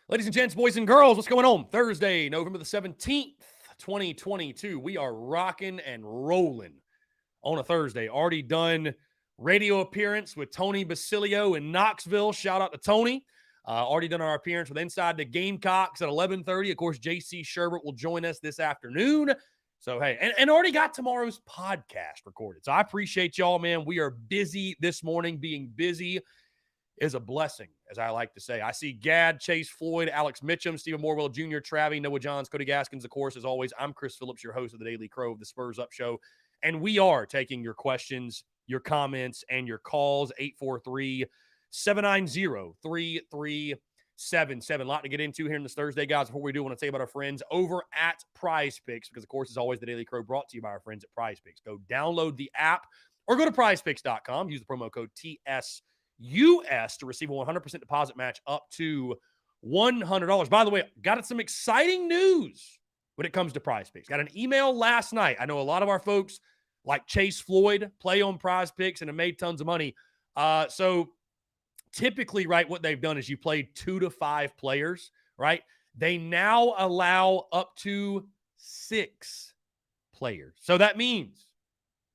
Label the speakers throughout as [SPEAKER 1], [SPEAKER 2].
[SPEAKER 1] Ladies and gents, boys and girls, what's going on? Thursday, November the 17th, 2022. We are rocking and rolling on a Thursday. Already done radio appearance with Tony Basilio in Knoxville. Shout out to Tony. Already done our appearance with Inside the Gamecocks at 11:30. Of course, JC Sherbert will join us this afternoon. So, hey, and already got tomorrow's podcast recorded. So I appreciate y'all, man. We are busy this morning. Being busy is a blessing, as I like to say. I see Gad, Chase Floyd, Alex Mitchum, Stephen Morwell Jr., Travie, Noah Johns, Cody Gaskins, of course, as always. I'm Chris Phillips, your host of the Daily Crow of the Spurs Up Show. And we are taking your questions, your comments, and your calls, 843-790-3377. A lot to get into here in this Thursday, guys. Before we do, I want to tell you about our friends over at Prize Picks, because, of course, as always, the Daily Crow brought to you by our friends at Prize Picks. Go download the app or go to prizepicks.com. Use the promo code TSUS to receive a 100% deposit match up to $100. By the way, got some exciting news when it comes to Prize Picks. Got an email last night. I know a lot of our folks, like Chase Floyd, play on Prize Picks and have made tons of money. So typically, right, what they've done is you play 2 to 5 players, right? They now allow up to 6 players. So that means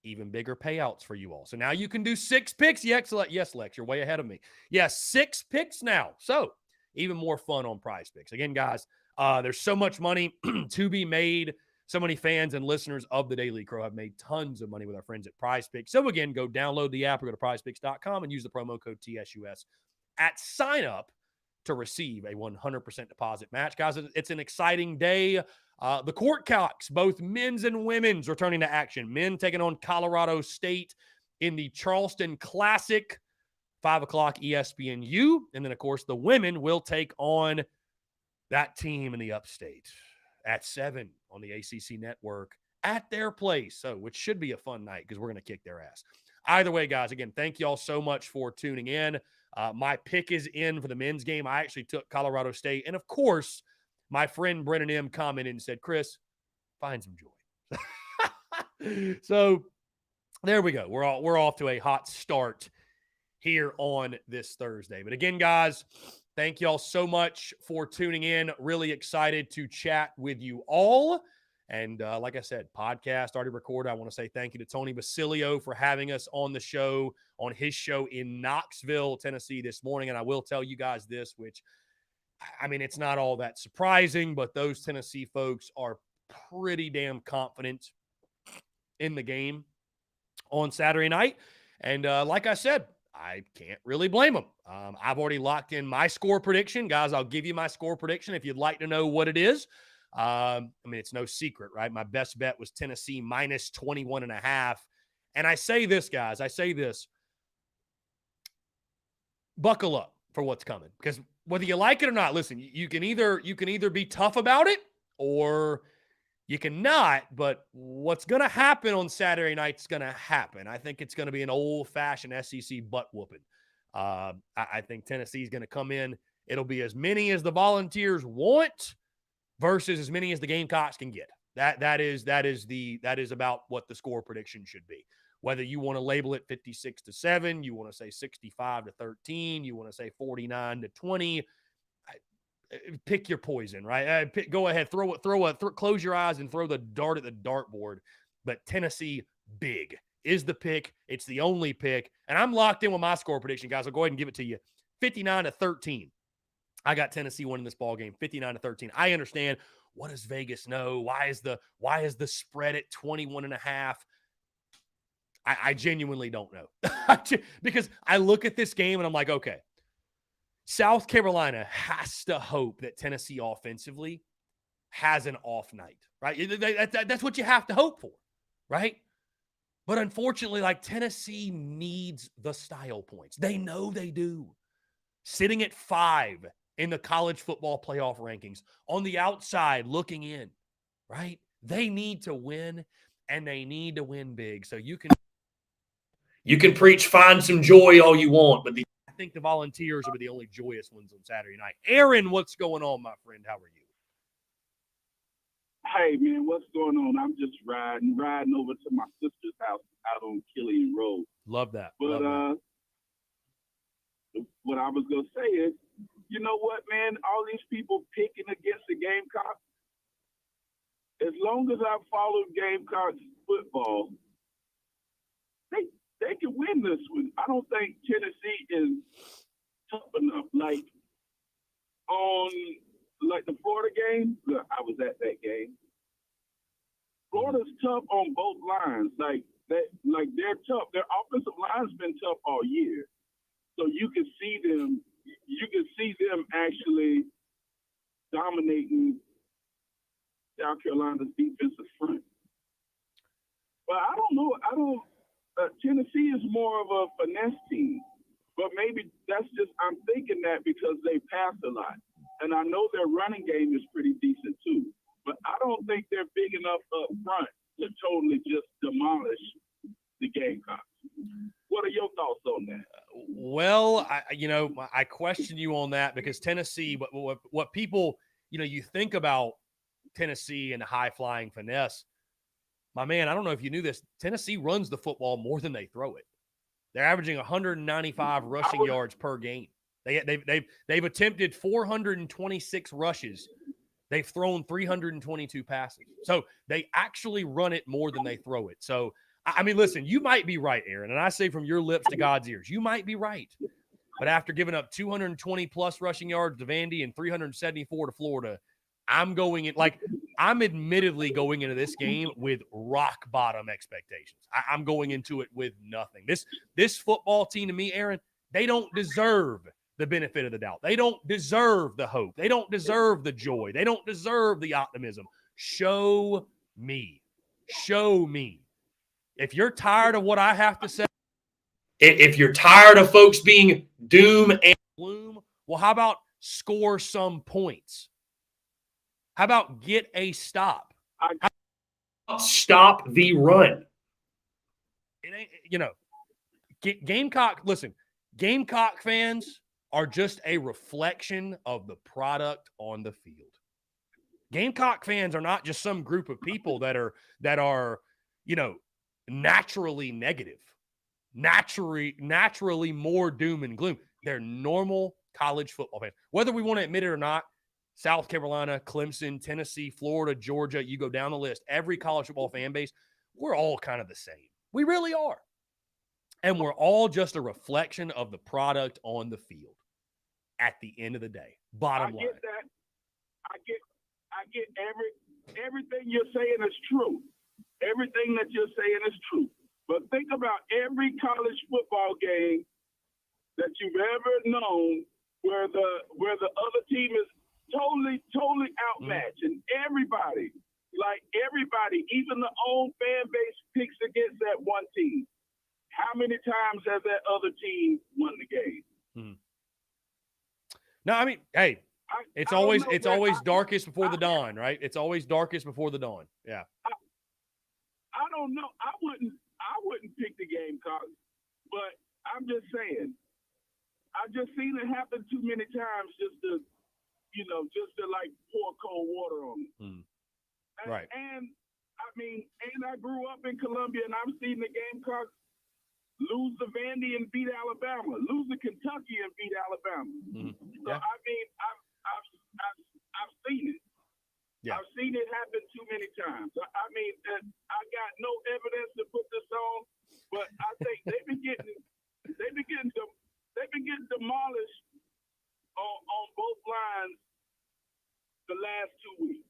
[SPEAKER 1] even bigger payouts for you all. So now you can do 6 picks. Yes, Lex, you're way ahead of me. Yes, 6 picks now. So even more fun on Prize Picks. Again, guys, there's so much money to be made. So many fans and listeners of the Daily Crow have made tons of money with our friends at Prize Picks. So again, go download the app or go to prizepicks.com and use the promo code TSUS at sign up to receive a 100% deposit match. Guys, it's an exciting day. The Court Cocks, both men's and women's, returning to action. Men taking on Colorado State in the Charleston Classic, 5 o'clock ESPNU. And then, of course, the women will take on that team in the upstate at 7 on the ACC network at their place. So, which should be a fun night because we're going to kick their ass. Either way, guys, again, thank you all so much for tuning in. My pick is in for the men's game. I actually took Colorado State. And, of course, my friend Brennan M. commented and said, Chris, find some joy. So there we go. We're off to a hot start here on this Thursday. But again, guys, thank you all so much for tuning in. Really excited to chat with you all. And like I said, podcast already recorded. I want to say thank you to Tony Basilio for having us on the show, on his show in Knoxville, Tennessee this morning. And I will tell you guys this, which, I mean, it's not all that surprising, but those Tennessee folks are pretty damn confident in the game on Saturday night. And like I said, I can't really blame them. I've already locked in my score prediction. Guys, I'll give you my score prediction if you'd like to know what it is. I mean, it's no secret, right? My best bet was Tennessee minus 21.5. And I say this, guys, buckle up for what's coming, because whether you like it or not, listen, you can either be tough about it or you cannot. But what's going to happen on Saturday night is going to happen. I think it's going to be an old-fashioned SEC butt whooping. I think Tennessee is going to come in. It'll be as many as the Volunteers want versus as many as the Gamecocks can get. That is about what the score prediction should be. Whether you want to label it 56-7, you want to say 65-13, you want to say 49-20, pick your poison, right? Go ahead, close your eyes and throw the dart at the dartboard. But Tennessee, big is the pick. It's the only pick, and I'm locked in with my score prediction, guys. I'll go ahead and give it to you, 59-13. I got Tennessee winning this ball game, 59-13. I understand. What does Vegas know? Why is the spread at 21.5? I genuinely don't know. Because I look at this game and I'm like, okay, South Carolina has to hope that Tennessee offensively has an off night, right? That's what you have to hope for, right? But unfortunately, like, Tennessee needs the style points. They know they do. Sitting at 5 in the college football playoff rankings, on the outside looking in, right? They need to win, and they need to win big. So you can preach find some joy all you want, but I think the Volunteers will be the only joyous ones on Saturday night. Aaron, what's going on, my friend? How are you?
[SPEAKER 2] Hey, man, what's going on? I'm just riding over to my sister's house out on Killian Road.
[SPEAKER 1] Love that.
[SPEAKER 2] But what I was gonna say is, you know what, man? All these people picking against the Gamecocks. As long as I followed Gamecocks football, they can win this one. I don't think Tennessee is tough enough. Like on the Florida game, look, I was at that game. Florida's tough on both lines. Like they're tough. Their offensive line's been tough all year. So you can see them actually dominating South Carolina's defensive front. But I don't know. Tennessee is more of a finesse team. But maybe that's just, I'm thinking that because they pass a lot. And I know their running game is pretty decent too. But I don't think they're big enough up front to totally just demolish the Gamecocks. What are your thoughts on that?
[SPEAKER 1] Well, I question you on that because Tennessee, what people, you think about Tennessee and the high-flying finesse. My man, I don't know if you knew this. Tennessee runs the football more than they throw it. They're averaging 195 rushing yards per game. They've attempted 426 rushes. They've thrown 322 passes. So they actually run it more than they throw it. So, I mean, listen, you might be right, Aaron. And I say from your lips to God's ears, you might be right. But after giving up 220-plus rushing yards to Vandy and 374 to Florida, I'm admittedly going into this game with rock bottom expectations. I'm going into it with nothing. This football team, to me, Aaron, they don't deserve the benefit of the doubt. They don't deserve the hope. They don't deserve the joy. They don't deserve the optimism. Show me. Show me. If you're tired of what I have to say, if you're tired of folks being doom and gloom, well, how about score some points? How about get a stop? How about stop the run? It ain't, Gamecock, listen, Gamecock fans are just a reflection of the product on the field. Gamecock fans are not just some group of people that are naturally negative, naturally more doom and gloom. They're normal college football fans. Whether we want to admit it or not, South Carolina, Clemson, Tennessee, Florida, Georgia, you go down the list, every college football fan base, we're all kind of the same. We really are. And we're all just a reflection of the product on the field at the end of the day. Bottom line.
[SPEAKER 2] I get that. I get everything you're saying is true. Everything that you're saying is true. But think about every college football game that you've ever known where the other team is totally outmatched, and everybody, even the own fan base picks against that one team. How many times has that other team won the game?
[SPEAKER 1] Mm-hmm. No, I mean, hey, it's always darkest before the dawn, right? It's always darkest before the dawn. Yeah.
[SPEAKER 2] I don't know. I wouldn't pick the Gamecocks, but I'm just saying. I've just seen it happen too many times just to like pour cold water on it.
[SPEAKER 1] Mm.
[SPEAKER 2] Right. And I grew up in Columbia, and I've seen the Gamecocks lose to Vandy and beat Alabama, lose to Kentucky and beat Alabama.
[SPEAKER 1] Mm-hmm.
[SPEAKER 2] So I've seen it. Yeah. I've seen it happen too many times. I got no evidence to put this on, but I think they've been getting demolished on both lines the last 2 weeks.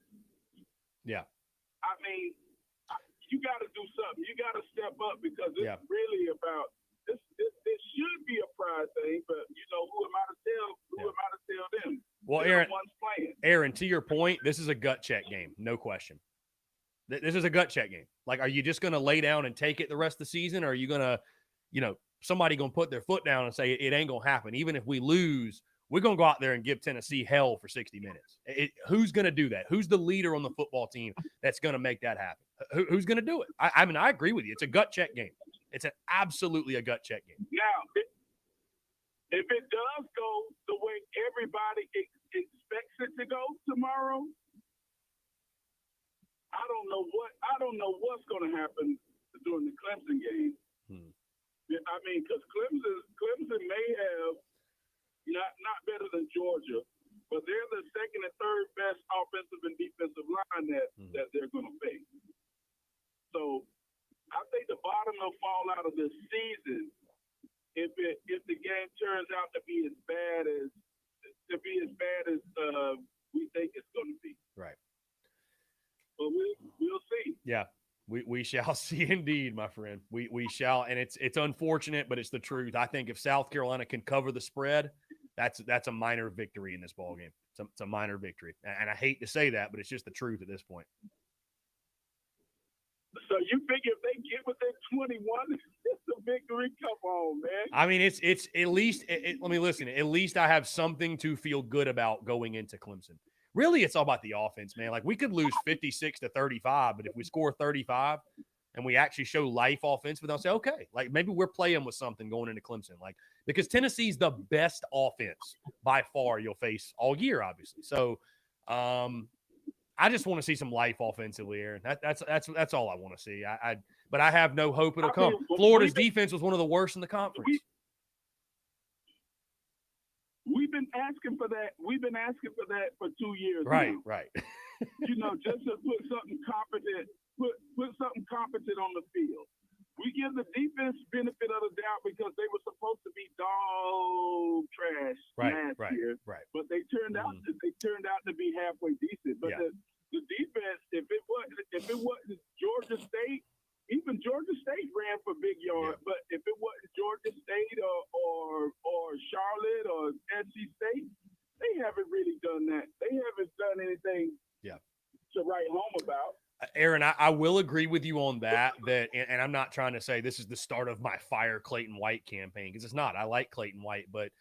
[SPEAKER 1] Yeah.
[SPEAKER 2] You got to do something. You got to step up because it's really about this. This should be a pride thing, but who am I to tell? Who am I to tell them?
[SPEAKER 1] Well, Aaron, to your point, this is a gut check game, no question. This is a gut check game. Like, are you just going to lay down and take it the rest of the season, or are you going to, somebody going to put their foot down and say it ain't going to happen? Even if we lose, we're going to go out there and give Tennessee hell for 60 minutes. Who's going to do that? Who's the leader on the football team that's going to make that happen? Who's going to do it? I agree with you. It's a gut check game. It's absolutely a gut check game.
[SPEAKER 2] Now, if it does go the way everybody expects it to go tomorrow, I don't know what's going to happen during the Clemson game. Because Clemson may have not better than Georgia, but they're the second and third best offensive and defensive line that they're going to face. So I think the bottom will fall out of this season if the game turns out to be as bad as we think it's going to be.
[SPEAKER 1] Right.
[SPEAKER 2] But we'll see.
[SPEAKER 1] Yeah. We shall see indeed, my friend. We shall, and it's unfortunate, but it's the truth. I think if South Carolina can cover the spread, that's a minor victory in this ballgame. It's a minor victory. And I hate to say that, but it's just the truth at this point.
[SPEAKER 2] So you figure if they get within 21, it's a victory? Come on, man.
[SPEAKER 1] I mean, it's at least let me listen. At least I have something to feel good about going into Clemson. Really, it's all about the offense, man. Like, we could lose 56-35, but if we score 35 and we actually show life offensively, they'll say, okay, like maybe we're playing with something going into Clemson. Like, because Tennessee's the best offense by far you'll face all year, obviously. So, I just want to see some life offensively, Aaron. That's all I want to see. But I have no hope it'll come. Florida's defense was one of the worst in the conference.
[SPEAKER 2] We've been asking for that. We've been asking for that for 2 years.
[SPEAKER 1] Right,
[SPEAKER 2] now.
[SPEAKER 1] right.
[SPEAKER 2] Just to put something competent, put something competent on the field. We give the defense benefit of the doubt because they were supposed to be dog trash last year.
[SPEAKER 1] Right.
[SPEAKER 2] But they turned out to be halfway decent. But the defense, if it wasn't Georgia State, even Georgia State ran for big yard. Yeah. But if it wasn't Georgia State or Charlotte or NC State, they haven't really done that. They haven't done anything to write home about.
[SPEAKER 1] Aaron, I will agree with you on that, and I'm not trying to say this is the start of my fire Clayton White campaign, because it's not. I like Clayton White, but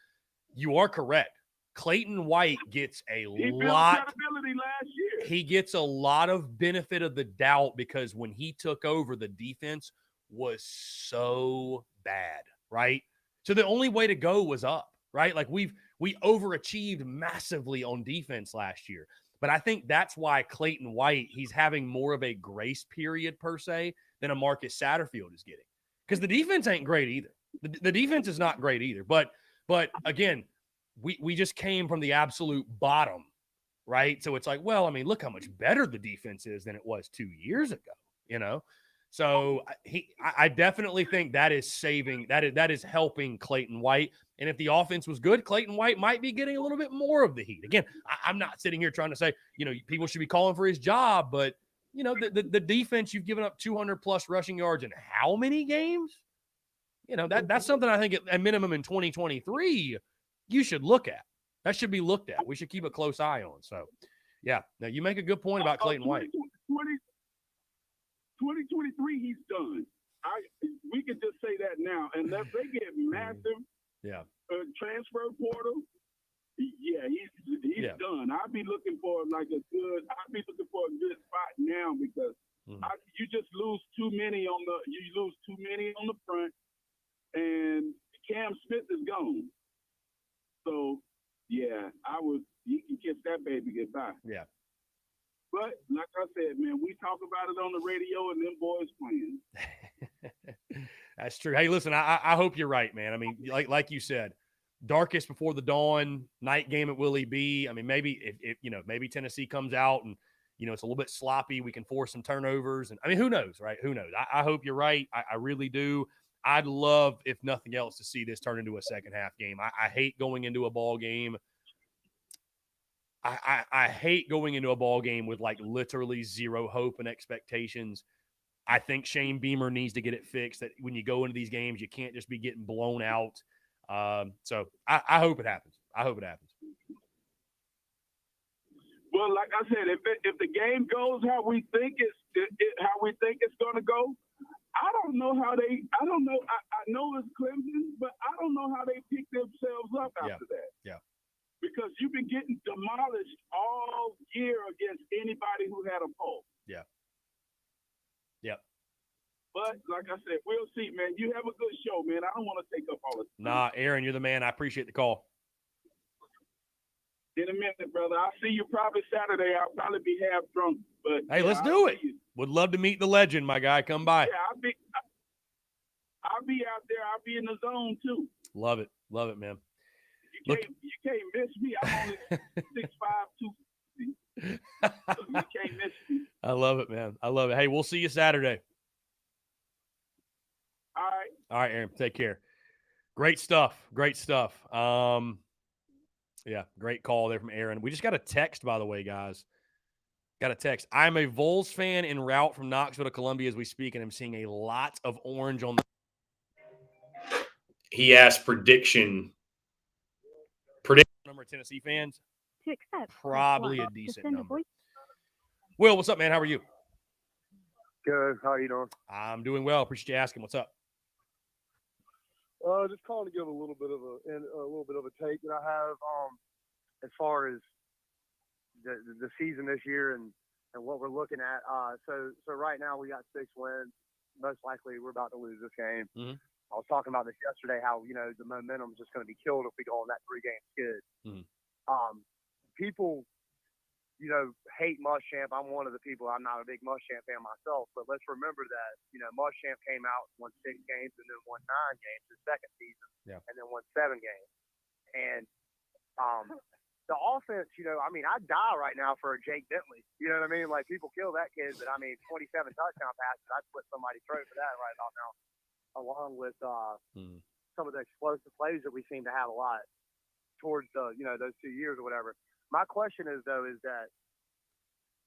[SPEAKER 1] you are correct. Clayton White gets a lot.
[SPEAKER 2] Credibility last year.
[SPEAKER 1] He gets a lot of benefit of the doubt because when he took over, the defense was so bad, right? So the only way to go was up, right? Like we overachieved massively on defense last year. But I think that's why Clayton White, he's having more of a grace period per se than a Marcus Satterfield is getting. Because the defense ain't great either. The defense is not great either. But again, we just came from the absolute bottom, right? So it's like, well, I mean, look how much better the defense is than it was 2 years ago, So I definitely think that is that is helping Clayton White. And if the offense was good, Clayton White might be getting a little bit more of the heat. Again, I'm not sitting here trying to say, people should be calling for his job, but the defense, you've given up 200 plus rushing yards in how many games? That's something I think at minimum in 2023 you should look at. That should be looked at. We should keep a close eye on. So, yeah. Now, you make a good point about Clayton White.
[SPEAKER 2] 2023, he's done. We could just say that now. Unless they get massive transfer portal, he's done. I'd be looking for a good spot now because you just lose too many on the front, and Cam Smith is gone. So you can kiss that baby goodbye.
[SPEAKER 1] Yeah.
[SPEAKER 2] But like I said, man, we talk about it on the radio and them boys playing.
[SPEAKER 1] That's true. Hey, listen, I hope you're right, man. I mean, like you said, darkest before the dawn, night game at Willie B. I mean, maybe if maybe Tennessee comes out and it's a little bit sloppy, we can force some turnovers. And I mean, who knows, right? Who knows? I hope you're right. I really do. I'd love, if nothing else, to see this turn into a second half game. I hate going into a ball game. I hate going into a ball game with literally zero hope and expectations. I think Shane Beamer needs to get it fixed. That when you go into these games, you can't just be getting blown out. So I hope it happens. I hope it happens.
[SPEAKER 2] Well, like I said, if the game goes how we think it's going to go, I don't know how they. I don't know. I know it's Clemson, but I don't know how they pick themselves up after that.
[SPEAKER 1] Yeah.
[SPEAKER 2] Because you've been getting demolished all year against anybody who had a pulse.
[SPEAKER 1] Yeah. Yep.
[SPEAKER 2] But like I said, we'll see, man. You have a good show, man. I don't want to take up all the time.
[SPEAKER 1] Nah, Aaron, you're the man. I appreciate the call.
[SPEAKER 2] In a minute, brother. I'll see you probably Saturday. I'll probably be half drunk. But
[SPEAKER 1] hey, let's do it. Would love to meet the legend, my guy. Come by.
[SPEAKER 2] Yeah, I'll be out there. I'll be in the zone too.
[SPEAKER 1] Love it, man.
[SPEAKER 2] You can't miss me. I'm only 6'5", 250. So you can't miss me.
[SPEAKER 1] I love it, man. I love it. Hey, we'll see you Saturday.
[SPEAKER 2] All right.
[SPEAKER 1] All right, Aaron. Take care. Great stuff. Great stuff. Yeah, great call there from Aaron. We just got a text, by the way, guys. Got a text. I'm a Vols fan en route from Knoxville to Columbia as we speak, and I'm seeing a lot of orange on the. He asked prediction number of Tennessee fans. Probably a decent number. Will, what's up, man? How are you?
[SPEAKER 3] Good. How are you doing?
[SPEAKER 1] I'm doing well. Appreciate you asking. What's up?
[SPEAKER 3] Just calling to give a little bit of a take that I have as far as the season this year and what we're looking at. So right now we got 6 wins. Most likely we're about to lose this game.
[SPEAKER 1] Mm-hmm.
[SPEAKER 3] I was talking about this yesterday, how the momentum is just going to be killed if we go on that 3-game skid.
[SPEAKER 1] Mm-hmm.
[SPEAKER 3] People, hate Muschamp. I'm one of the people. I'm not a big Muschamp fan myself, but let's remember that Muschamp came out, won 6 games, and then won 9 games his second season, and then won 7 games. And the offense, I'd die right now for a Jake Bentley. You know what I mean? Like, people kill that kid, but 27 touchdown passes. I'd put somebody's throat for that right about now, along with some of the explosive plays that we seem to have a lot towards those 2 years or whatever. My question is, though, is that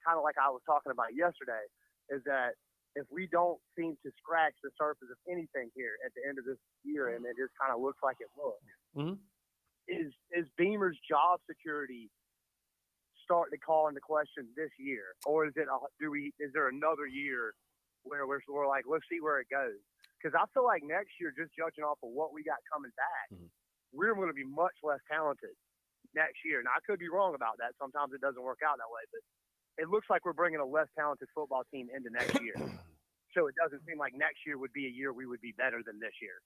[SPEAKER 3] kind of like I was talking about yesterday, is that if we don't seem to scratch the surface of anything here at the end of this year, and it just kind of looks like it looks, is Beamer's job security starting to call into question this year, or is there another year where we're like, let's see where it goes? Because I feel like next year, just judging off of what we got coming back, we're going to be much less talented next year. Now, I could be wrong about that. Sometimes it doesn't work out that way, but it looks like we're bringing a less talented football team into next year. So it doesn't seem like next year would be a year we would be better than this year.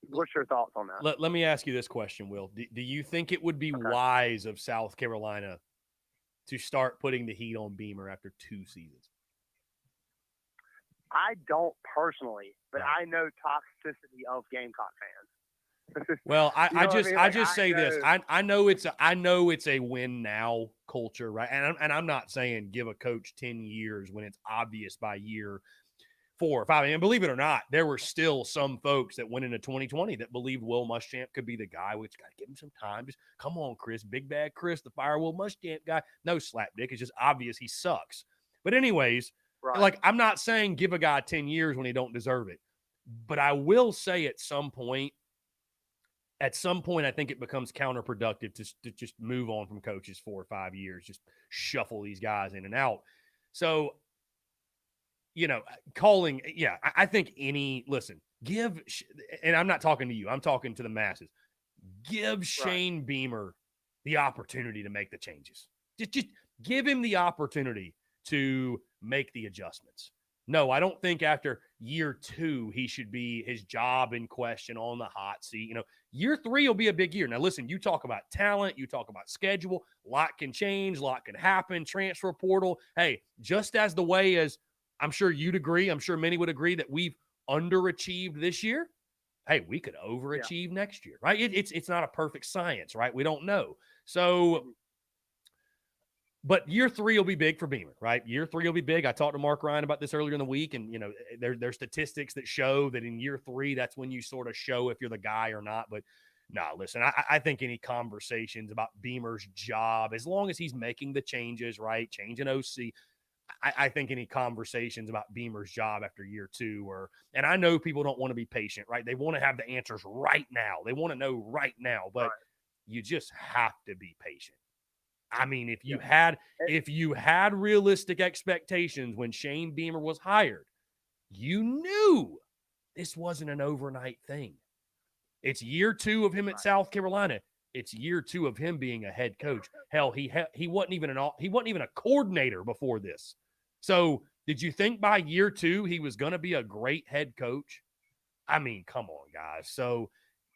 [SPEAKER 3] What's your thoughts on that?
[SPEAKER 1] Let me ask you this question, Will. Do you think it would be wise of South Carolina to start putting the heat on Beamer after 2 seasons?
[SPEAKER 3] I don't personally, but I know toxicity of Gamecock fans.
[SPEAKER 1] Well, I just say
[SPEAKER 3] know.
[SPEAKER 1] this. I know it's a win now culture, right? And I'm not saying give a coach 10 years when it's obvious by year 4 or 5. And believe it or not, there were still some folks that went into 2020 that believed Will Muschamp could be the guy. Which got to give him some time. Just come on, Chris, big bad Chris, the fire Will Muschamp guy. No slapdick. It's just obvious he sucks. But anyways, like, I'm not saying give a guy 10 years when he don't deserve it, but I will say at some point, I think it becomes counterproductive to just move on from coaches 4 or 5 years, just shuffle these guys in and out. So, I think and I'm not talking to you, I'm talking to the masses. Give Shane Beamer the opportunity to make the changes. Just give him the opportunity to make the adjustments. No, I don't think after year 2 he should be his job in question on the hot seat. Year 3 will be a big year. Now, listen, you talk about talent, you talk about schedule, a lot can change, a lot can happen, transfer portal. Hey, just as the way as I'm sure you'd agree, I'm sure many would agree that we've underachieved this year. Hey, we could overachieve next year, right? It's not a perfect science, right? We don't know. So, but year 3 will be big for Beamer, right? Year 3 will be big. I talked to Mark Ryan about this earlier in the week, and there's statistics that show that in year 3, that's when you sort of show if you're the guy or not. But listen, I think any conversations about Beamer's job, as long as he's making the changes, right? Changing OC, I think any conversations about Beamer's job after year 2 and I know people don't want to be patient, right? They want to have the answers right now. They want to know right now, but you just have to be patient. I mean, if you had realistic expectations when Shane Beamer was hired, you knew this wasn't an overnight thing. It's year 2 of him at South Carolina. It's year 2 of him being a head coach. Hell, he wasn't even a coordinator before this. So, did you think by year 2 he was going to be a great head coach? I mean, come on, guys. So,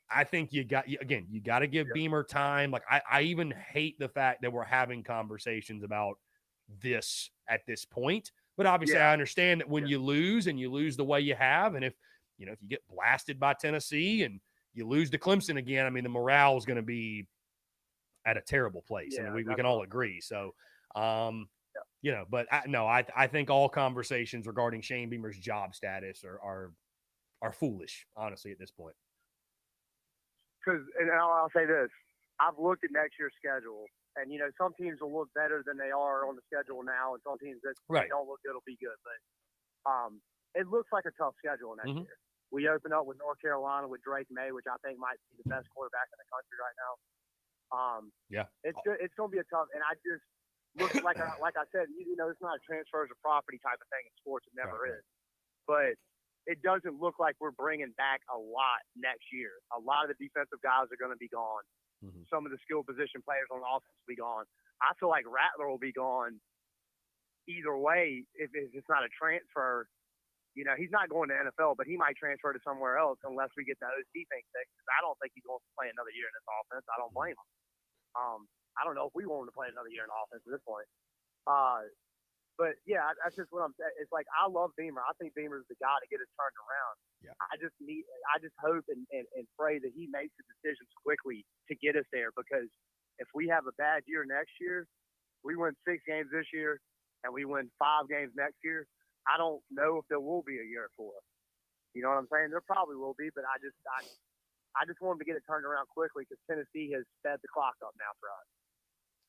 [SPEAKER 1] I think you got to give Beamer time. Like, I even hate the fact that we're having conversations about this at this point. But obviously, I understand that when you lose and you lose the way you have, and if you get blasted by Tennessee and you lose to Clemson again. I mean, the morale is going to be at a terrible place. I
[SPEAKER 3] Yeah,
[SPEAKER 1] mean, we can all agree. So, you know, but I think all conversations regarding Shane Beamer's job status are foolish, honestly, at this point.
[SPEAKER 3] Because, and I'll say this, I've looked at next year's schedule, and you know, some teams will look better than they are on the schedule now, and some teams that
[SPEAKER 1] Right.
[SPEAKER 3] don't look good will be good. But it looks like a tough schedule next year. We open up with North Carolina with Drake May, which I think might be the best quarterback in the country right now.
[SPEAKER 1] Yeah,
[SPEAKER 3] it's good. It's going to be a tough, and I just look like I said, you know, it's not a transfers of property type of thing in sports. It never is. But it doesn't look like we're bringing back a lot next year. A lot of the defensive guys are going to be gone. Some of the skill position players on offense will be gone. I feel like Rattler will be gone either way if it's not a transfer. You know, he's not going to NFL, but he might transfer to somewhere else unless we get the OC thing fixed. I don't think he's going to play another year in this offense. I don't blame him. I don't know if we want him to play another year in offense at this point. But yeah, that's just what I'm saying. It's like, I love Beamer. I think Beamer's the guy to get us turned around.
[SPEAKER 1] Yeah.
[SPEAKER 3] I just hope and pray that he makes the decisions quickly to get us there, because if we have a bad year next year, we win 6 games this year and we win 5 games next year, I don't know if there will be a year for us. You know what I'm saying? There probably will be, but I just want him to get it turned around quickly, because Tennessee has sped the clock up now for us.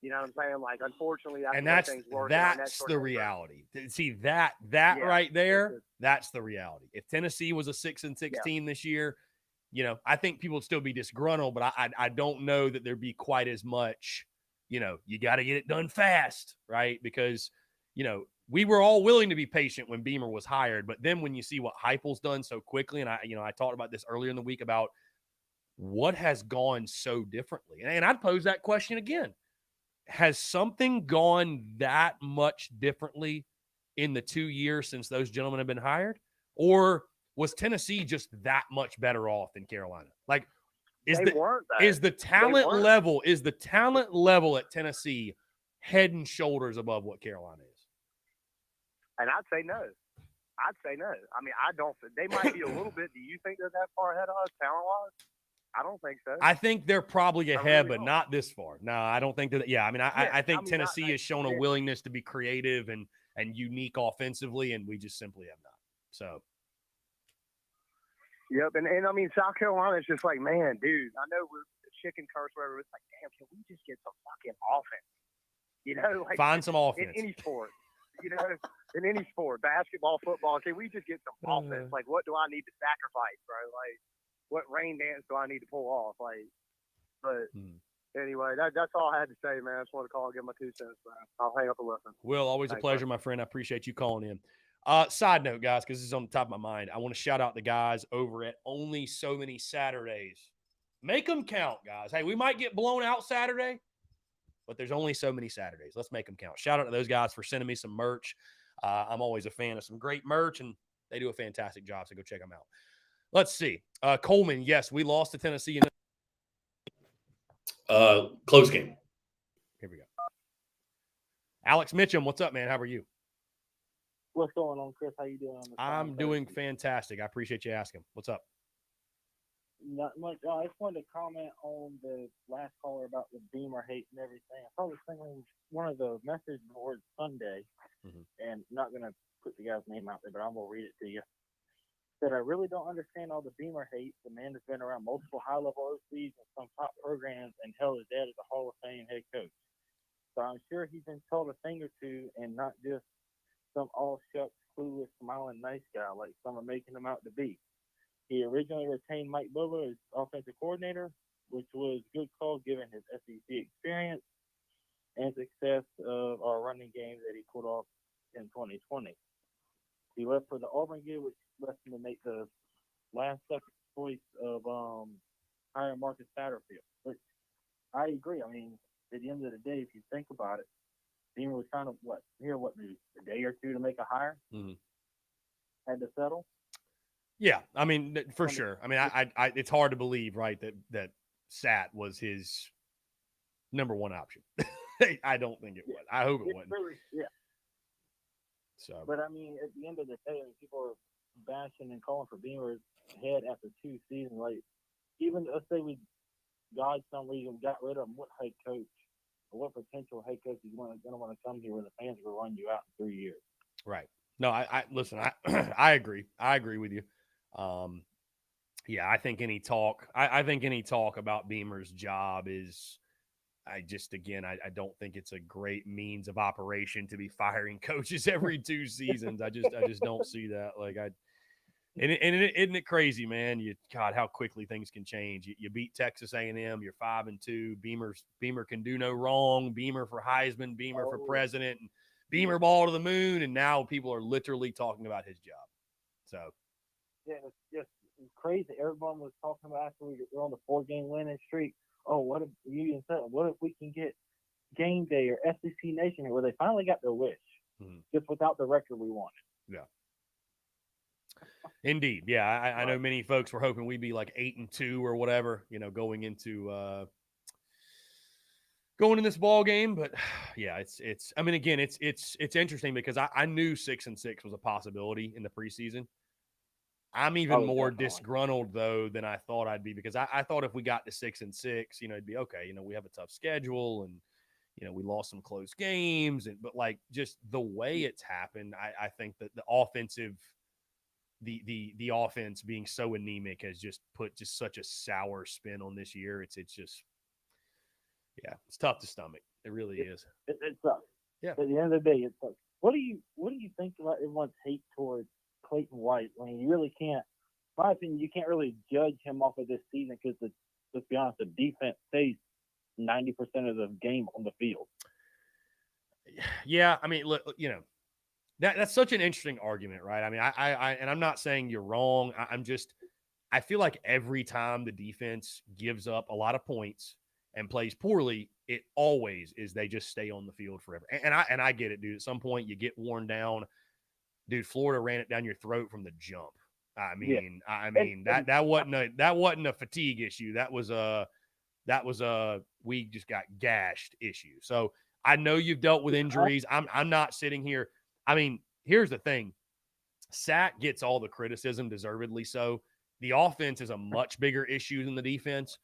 [SPEAKER 3] You know what I'm saying? Like, unfortunately, that's
[SPEAKER 1] the reality. See, that right there, that's the reality. If Tennessee was a 6-6 team this year, you know, I think people would still be disgruntled, but I don't know that there'd be quite as much, you know, you got to get it done fast, right? Because, you know, we were all willing to be patient when Beamer was hired, but then when you see what Heupel's done so quickly, and I talked about this earlier in the week about what has gone so differently, and I'd pose that question again. Has something gone that much differently in the 2 years since those gentlemen have been hired? Or was Tennessee just that much better off than Carolina? Like, is the talent level at Tennessee head and shoulders above what Carolina is?
[SPEAKER 3] And I'd say no. I mean, I don't. They might be a little bit. Do you think they're that far ahead of us talent-wise? I don't think so.
[SPEAKER 1] I think they're probably ahead, but not this far. No, I don't think that. Yeah, I mean, I think Tennessee has shown a willingness to be creative and unique offensively, and we just simply have not. So.
[SPEAKER 3] Yep, and I mean, South Carolina is just like, man, dude, I know we're the chicken curse, whatever. It's like, damn, can we just get some fucking offense? You know, like
[SPEAKER 1] find some offense
[SPEAKER 3] in any sport. You know, in any sport, basketball, football. Can we just get some offense? Like, what do I need to sacrifice, bro? Like, what rain dance do I need to pull off? Like, but anyway, that's all I had to say, man. I just want to call and give my 2 cents, man. I'll hang up and listen.
[SPEAKER 1] Will, always a pleasure, my friend. I appreciate you calling in. Side note, guys, because this is on the top of my mind, I want to shout out the guys over at Only So Many Saturdays. Make them count, guys. Hey, we might get blown out Saturday, but there's only so many Saturdays. Let's make them count. Shout out to those guys for sending me some merch. I'm always a fan of some great merch, and they do a fantastic job, so go check them out. Let's see. Coleman, yes, we lost to Tennessee.
[SPEAKER 4] Close game.
[SPEAKER 1] Here we go. Alex Mitchum, what's up, man? How are you?
[SPEAKER 5] What's going on, Chris? How you doing?
[SPEAKER 1] I'm doing fantastic. I appreciate you asking. What's up?
[SPEAKER 5] Not much. I just wanted to comment on the last caller about the Beamer hate and everything. I saw this thing on one of the message boards Sunday, and I'm not going to put the guy's name out there, but I'm going to read it to you. That I really don't understand all the Beamer hate. The man has been around multiple high-level OCs and some top programs, and hell, his dad is a Hall of Fame head coach. So I'm sure he's been told a thing or two, and not just some all-shucks, clueless, smiling nice guy like some are making him out to be. He originally retained Mike Bobo as offensive coordinator, which was a good call given his SEC experience and success of our running games that he pulled off in 2020. He left for the Auburn gig, which left him to make the last second choice of hiring Marcus Satterfield. But I agree. I mean, at the end of the day, if you think about it, Beamer was kind of maybe a day or two to make a hire. Had to settle.
[SPEAKER 1] Yeah, I mean, for sure. I mean, I it's hard to believe, right, that Sat was his number one option. I don't think it was. I hope it wasn't.
[SPEAKER 5] Really, yeah.
[SPEAKER 1] So,
[SPEAKER 5] but I mean, at the end of the day, people are bashing and calling for Beamer's head after 2 seasons. Like, even let's say we, God, some reason got rid of him, what head coach or what potential head coach is going to want to come here when the fans will run you out in 3 years?
[SPEAKER 1] Right. No, I listen, I agree. I agree with you. Yeah, I think any talk, I think any talk about Beamer's job is, I don't think it's a great means of operation to be firing coaches every 2 seasons. I just don't see that. Like isn't it crazy, man? God, how quickly things can change. You beat Texas A&M, you're 5-2. Beamer can do no wrong. Beamer for Heisman, Beamer for president, and Beamer ball to the moon, and now people are literally talking about his job. So
[SPEAKER 5] yeah, it's just crazy. Everyone was talking about after we were on the 4-game winning streak. Oh, what if we can get Game Day or SEC Nation here? Well, they finally got their wish, just without the record we wanted.
[SPEAKER 1] Yeah. Indeed. Yeah. I know many folks were hoping we'd be like 8-2 or whatever, going in this ball game. But yeah, it's interesting because I knew 6-6 was a possibility in the preseason. I'm even more disgruntled though than I thought I'd be, because I thought if we got to 6-6, it'd be okay. We have a tough schedule and, we lost some close games, but like just the way it's happened, I think that the offensive, the offense being so anemic has just put just such a sour spin on this year. It's just, yeah, it's tough to stomach. It really is.
[SPEAKER 5] It sucks. Yeah. At the end of the day, it sucks. What do you think about everyone's hate towards Clayton White? I mean, you really can't, in my opinion, you can't really judge him off of this season because, let's be honest, the defense stays 90% of the game on the field.
[SPEAKER 1] Yeah, I mean, look, that's such an interesting argument, right? I mean, and I'm not saying you're wrong. I feel like every time the defense gives up a lot of points and plays poorly, it always is they just stay on the field forever. And I get it, dude. At some point, you get worn down. Dude, Florida ran it down your throat from the jump. That wasn't a fatigue issue. That was a we just got gashed issue. So I know you've dealt with injuries. I'm not sitting here. I mean, here's the thing. Sack gets all the criticism, deservedly so. The offense is a much bigger issue than the defense.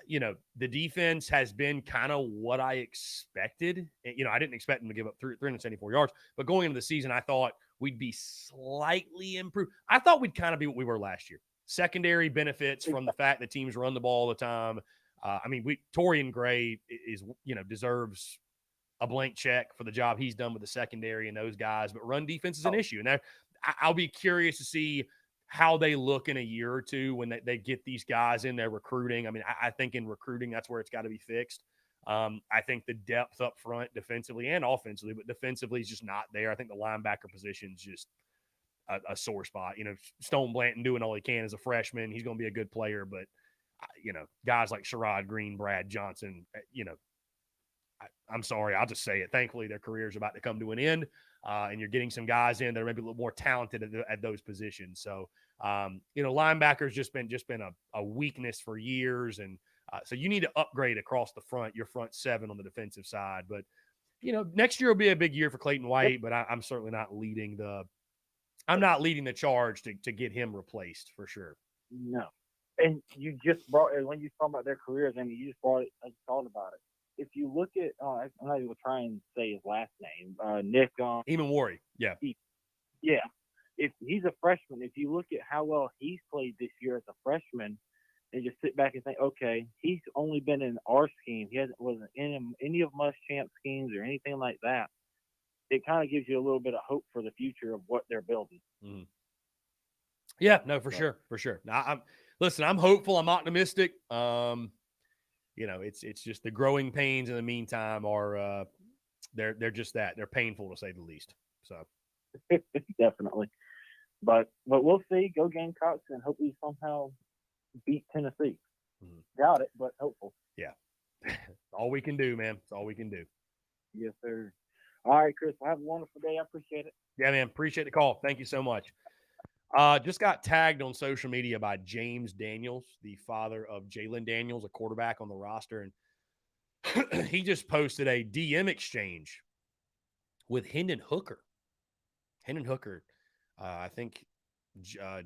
[SPEAKER 1] The defense has been kind of what I expected. I didn't expect them to give up 374 yards, but going into the season, I thought we'd be slightly improved. I thought we'd kind of be what we were last year. Secondary benefits from the fact that teams run the ball all the time. Torian Gray deserves a blank check for the job he's done with the secondary and those guys, but run defense is an issue. And I'll be curious to see how they look in a year or two when they get these guys in their recruiting. I mean, I think in recruiting, that's where it's got to be fixed. I think the depth up front defensively and offensively, but defensively is just not there. I think the linebacker position is just a sore spot. Stone Blanton doing all he can as a freshman. He's going to be a good player, but guys like Sherrod Green, Brad Johnson, I'm sorry, I'll just say it. Thankfully, their career's about to come to an end, and you're getting some guys in that are maybe a little more talented at those positions. So, linebacker's just been a weakness for years, and so you need to upgrade across the front, your front seven on the defensive side. But next year will be a big year for Clayton White, but I'm certainly not leading the charge to get him replaced for sure.
[SPEAKER 5] No, and you just brought, when you talk about their careers, I mean, you just brought it. I thought about it. If you look at, I'm not even try and say his last name, Nick.
[SPEAKER 1] Emmanwori, yeah.
[SPEAKER 5] If he's a freshman, if you look at how well he's played this year as a freshman, and just sit back and think, okay, he's only been in our scheme. He wasn't in any of Muschamp schemes or anything like that. It kind of gives you a little bit of hope for the future of what they're building.
[SPEAKER 1] Mm-hmm. Yeah, no, for sure. Now, I'm hopeful. I'm optimistic. It's just the growing pains in the meantime are they're just that. They're painful to say the least. So
[SPEAKER 5] definitely. But we'll see. Go Gamecocks, and hope we somehow beat Tennessee. Mm-hmm. Doubt it, but hopeful.
[SPEAKER 1] Yeah. All we can do, man. It's all we can do.
[SPEAKER 5] Yes, sir. All right, Chris. Have a wonderful day. I appreciate it.
[SPEAKER 1] Yeah, man. Appreciate the call. Thank you so much. Just got tagged on social media by James Daniels, the father of Jalen Daniels, a quarterback on the roster. And he just posted a DM exchange with Hendon Hooker. I think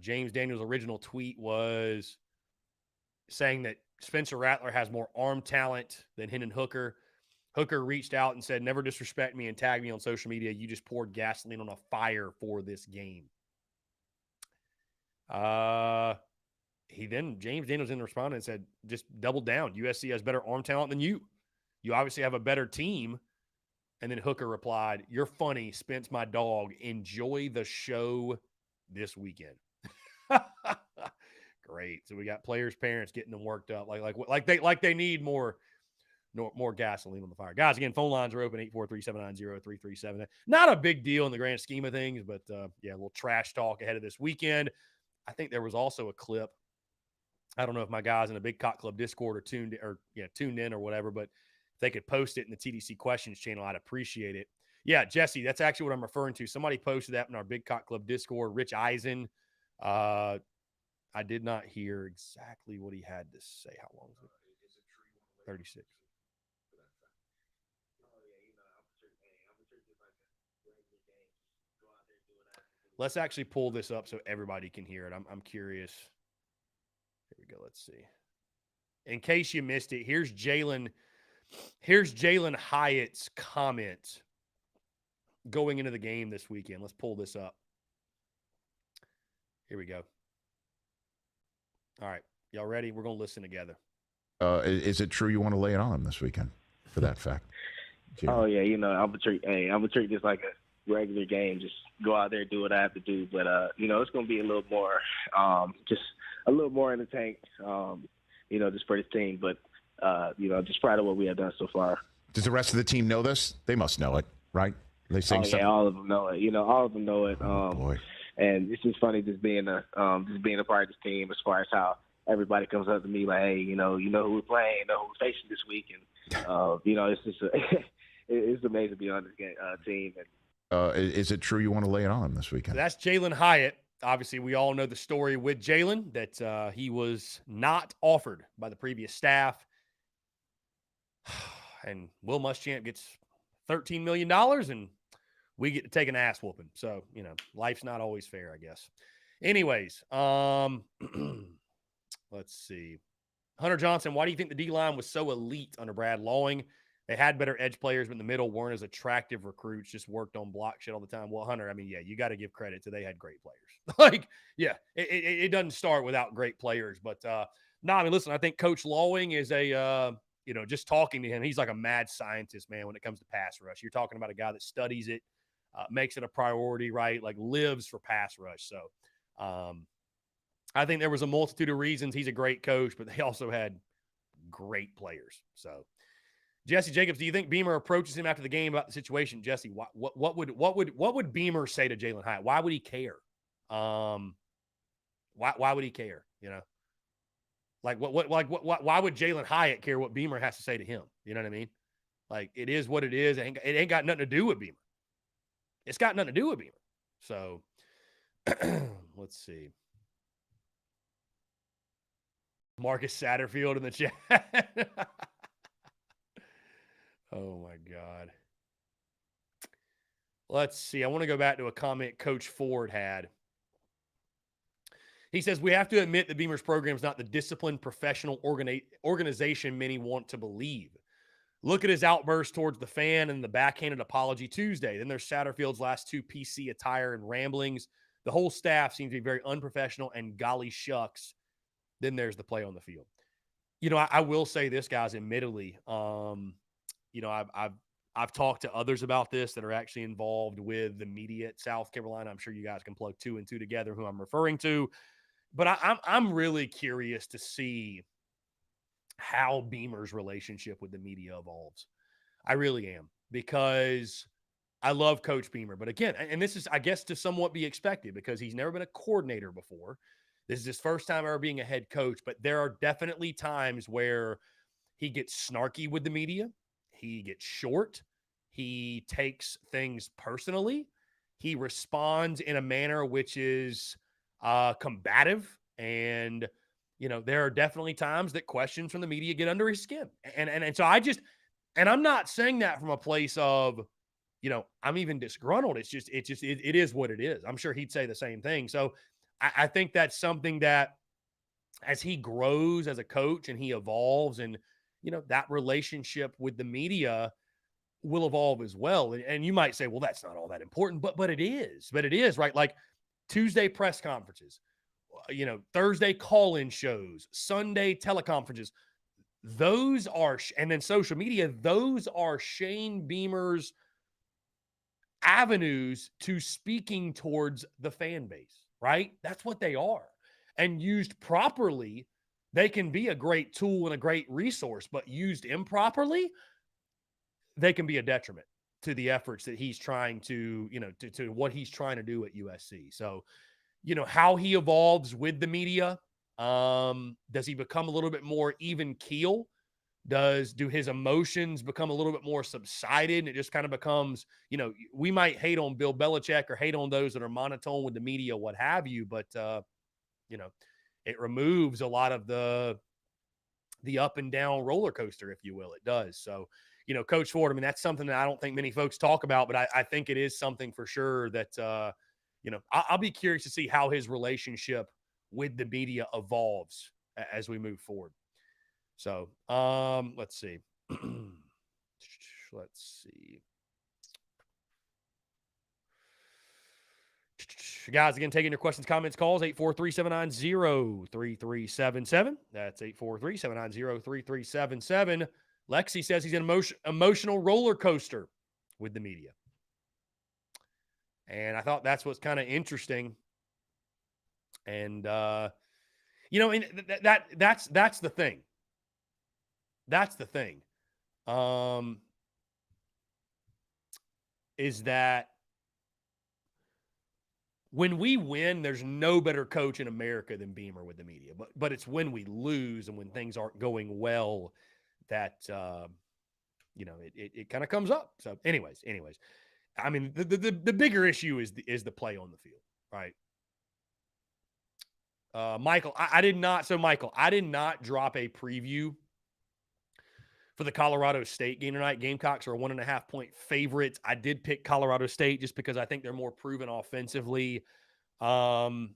[SPEAKER 1] James Daniels' original tweet was, saying that Spencer Rattler has more arm talent than Hendon Hooker. Hooker reached out and said, never disrespect me and tag me on social media. You just poured gasoline on a fire for this game. James Daniels in responded and said, just double down. USC has better arm talent than you. You obviously have a better team. And then Hooker replied, you're funny, Spence, my dog. Enjoy the show this weekend. Great. So we got players' parents getting them worked up like they need more gasoline on the fire. Guys, again, phone lines are open, 843-790-3377. Not a big deal in the grand scheme of things, but a little trash talk ahead of this weekend. I think there was also a clip. I don't know if my guys in the Big Cock Club Discord are tuned in or whatever, but if they could post it in the TDC Questions channel, I'd appreciate it. Yeah, Jesse, that's actually what I'm referring to. Somebody posted that in our Big Cock Club Discord. Rich Eisen. I did not hear exactly what he had to say. How long was it? 36. Let's actually pull this up so everybody can hear it. I'm curious. Here we go. Let's see. In case you missed it, here's Jalen Hyatt's comment going into the game this weekend. Let's pull this up. Here we go. All right. Y'all ready? We're going to listen together.
[SPEAKER 4] Is it true you want to lay it on him this weekend for that fact?
[SPEAKER 6] Oh, yeah. I'm going to treat this like a regular game. Just go out there, do what I have to do. But, it's going to be a little more, just a little more in the tank, just for this team. But, just proud of what we have done so far.
[SPEAKER 4] Does the rest of the team know this? They must know it, right? They saying something?
[SPEAKER 6] Yeah, all of them know it. All of them know it.
[SPEAKER 4] Oh, boy.
[SPEAKER 6] And it's just funny just being a part of this team as far as how everybody comes up to me like, hey, you know who we're playing, you know who we're facing this week. And, it's just it's amazing to be on this team. And,
[SPEAKER 4] is it true you want to lay it on him this weekend?
[SPEAKER 1] So that's Jalen Hyatt. Obviously, we all know the story with Jalen, that he was not offered by the previous staff. And Will Muschamp gets $13 million, and we get to take an ass whooping. So, life's not always fair, I guess. Anyways, let's see. Hunter Johnson, why do you think the D-line was so elite under Brad Lawing? They had better edge players, but in the middle weren't as attractive recruits, just worked on block shit all the time. Well, Hunter, you got to give credit to they had great players. It doesn't start without great players. But, listen, I think Coach Lawing is just talking to him, he's like a mad scientist, man, when it comes to pass rush. You're talking about a guy that studies it, makes it a priority, right? Like lives for pass rush. So I think there was a multitude of reasons he's a great coach, but they also had great players. So Jesse Jacobs, do you think Beamer approaches him after the game about the situation? Jesse, what would Beamer say to Jalen Hyatt? Why would he care? Why would he care? Why would Jalen Hyatt care what Beamer has to say to him? You know what I mean? Like, it is what it is. It ain't got nothing to do with Beamer. It's got nothing to do with Beamer. So let's see. Marcus Satterfield in the chat. Oh, my God. Let's see. I want to go back to a comment Coach Ford had. He says, we have to admit that Beamer's program is not the disciplined professional organization many want to believe. Look at his outburst towards the fan and the backhanded apology Tuesday. Then there's Satterfield's last two PC attire and ramblings. The whole staff seems to be very unprofessional and golly shucks. Then there's the play on the field. I will say this, guys, admittedly, I've talked to others about this that are actually involved with the media at South Carolina. I'm sure you guys can plug 2 and 2 together who I'm referring to. But I'm really curious to see how Beamer's relationship with the media evolves. I really am, because I love Coach Beamer. But again, and this is, I guess, to somewhat be expected because he's never been a coordinator before. This is his first time ever being a head coach. But there are definitely times where he gets snarky with the media. He gets short. He takes things personally. He responds in a manner which is combative. And, there are definitely times that questions from the media get under his skin. And so and I'm not saying that from a place of, I'm even disgruntled. It is what it is. I'm sure he'd say the same thing. So I think that's something that as he grows as a coach and he evolves, and that relationship with the media will evolve as well. And you might say, well, that's not all that important, but it is. But it is, right? Like Tuesday press conferences, Thursday call-in shows, Sunday teleconferences. Those are, and then social media, those are Shane Beamer's avenues to speaking towards the fan base, right? That's what they are. And used properly, they can be a great tool and a great resource, but used improperly, they can be a detriment to the efforts that he's trying to, to what he's trying to do at USC. So, how he evolves with the media. Does he become a little bit more even keel? Do his emotions become a little bit more subsided? And it just kind of becomes, we might hate on Bill Belichick or hate on those that are monotone with the media, what have you, but it removes a lot of the up and down roller coaster, if you will. It does. So, Coach Ford, I mean, that's something that I don't think many folks talk about, but I think it is something for sure that, I'll be curious to see how his relationship with the media evolves as we move forward. So, let's see. Let's see. Guys, again, taking your questions, comments, calls, 843-790-3377. That's 843-790-3377. Lexi says he's an emotional roller coaster with the media. And I thought that's what's kind of interesting. And, and that's the thing. That's the thing. Is that when we win, there's no better coach in America than Beamer with the media. But it's when we lose and when things aren't going well that, it kind of comes up. So anyways, I mean, the bigger issue is the play on the field, right? Michael, I did not drop a preview for the Colorado State game tonight. Gamecocks are a 1.5 point favorites. I did pick Colorado State just because I think they're more proven offensively. I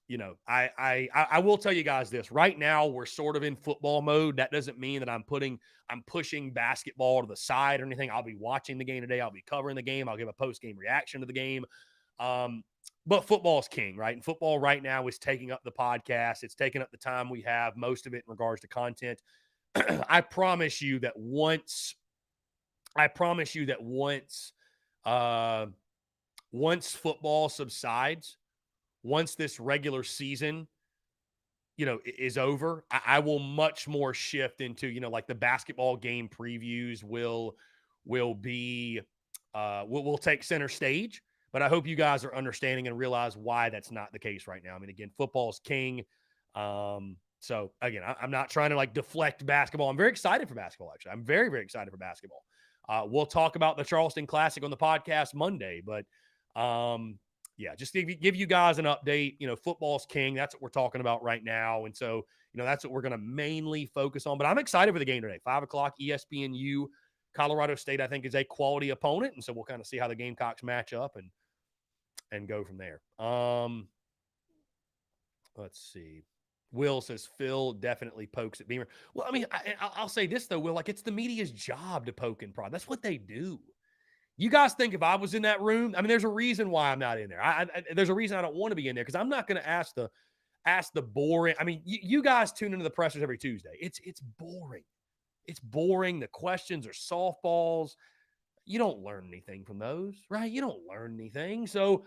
[SPEAKER 1] will tell you guys this. Right now, we're sort of in football mode. That doesn't mean that I'm pushing basketball to the side or anything. I'll be watching the game today. I'll be covering the game. I'll give a post-game reaction to the game. But football's king, right? And football right now is taking up the podcast. It's taking up the time we have, most of it in regards to content. I promise you that once football subsides, once this regular season, is over, I will much more shift into, like the basketball game previews will be, will take center stage. But I hope you guys are understanding and realize why that's not the case right now. I mean, again, football's king. So again, I'm not trying to like deflect basketball. I'm very excited for basketball. Actually, I'm very, very excited for basketball. We'll talk about the Charleston Classic on the podcast Monday, but just to give you guys an update. Football's king. That's what we're talking about right now, and so that's what we're going to mainly focus on. But I'm excited for the game today. 5:00 ESPNU. Colorado State, I think, is a quality opponent, and so we'll kind of see how the Gamecocks match up and go from there. Let's see. Will says Phil definitely pokes at Beamer. Well, I mean, I'll say this, though, Will. Like, it's the media's job to poke and prod. That's what they do. You guys think if I was in that room, I mean, there's a reason why I'm not in there. There's a reason I don't want to be in there because I'm not going to ask the boring. I mean, you guys tune into the pressers every Tuesday. It's boring. It's boring. The questions are softballs. You don't learn anything from those, right? You don't learn anything. So,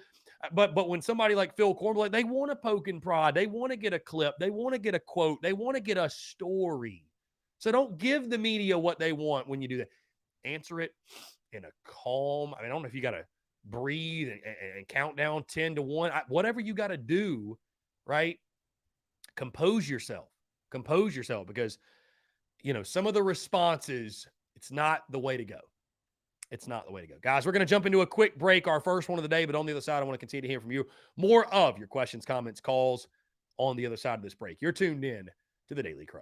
[SPEAKER 1] but when somebody like Phil Cornblath, they want to poke and prod. They want to get a clip. They want to get a quote. They want to get a story. So don't give the media what they want when you do that. Answer it in a calm. I mean, I don't know if you got to breathe and count down 10 to 1. Whatever you got to do, right? Compose yourself because, some of the responses, it's not the way to go. It's not the way to go. Guys, we're going to jump into a quick break, our first one of the day, but on the other side, I want to continue to hear from you. More of your questions, comments, calls on the other side of this break. You're tuned in to the Daily Crow.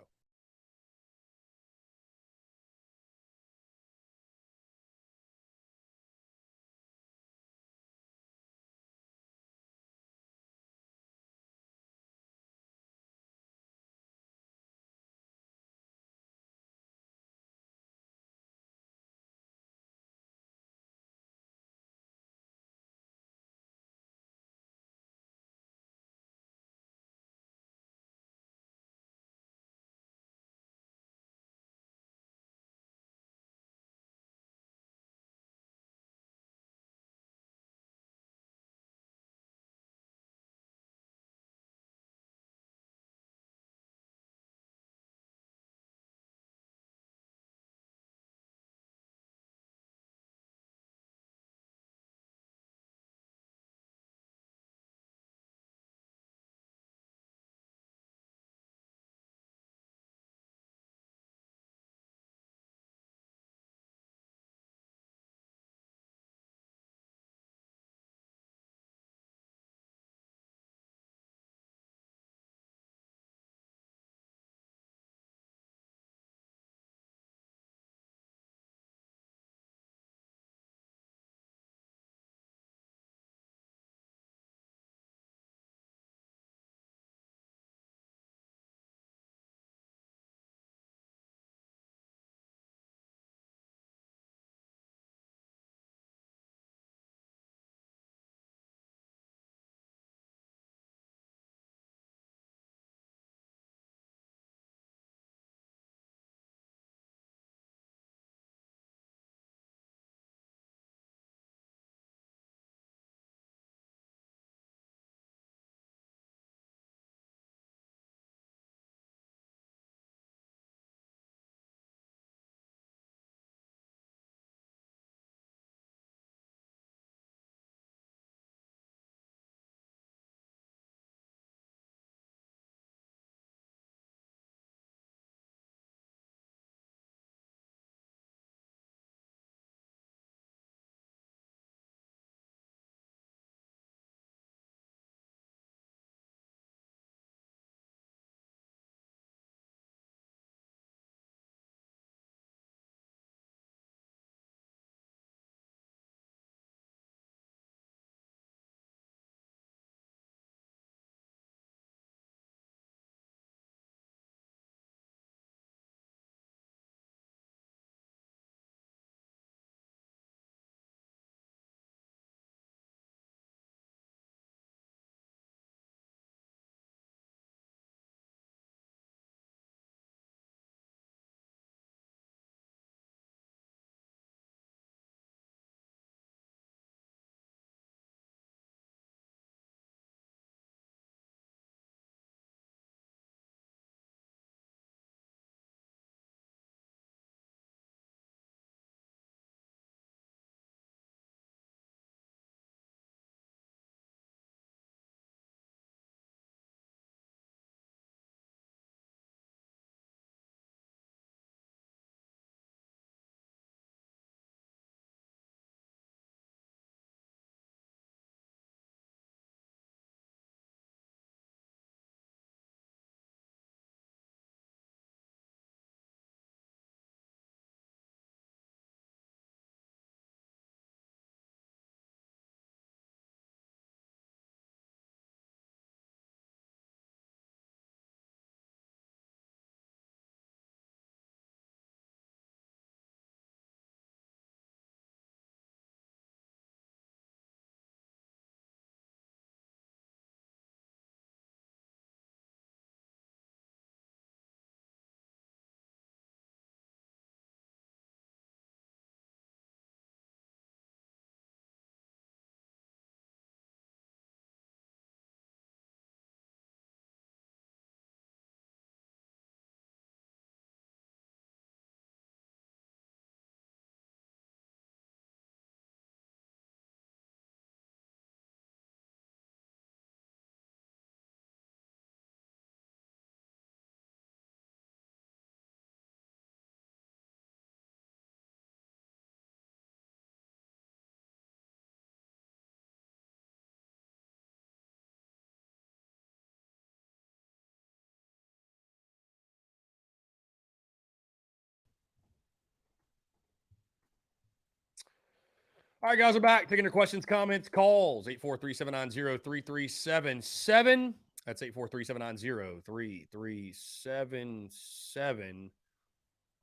[SPEAKER 1] All right, guys, we're back. Taking your questions, comments, calls. 843-790-3377. That's 843-790-3377.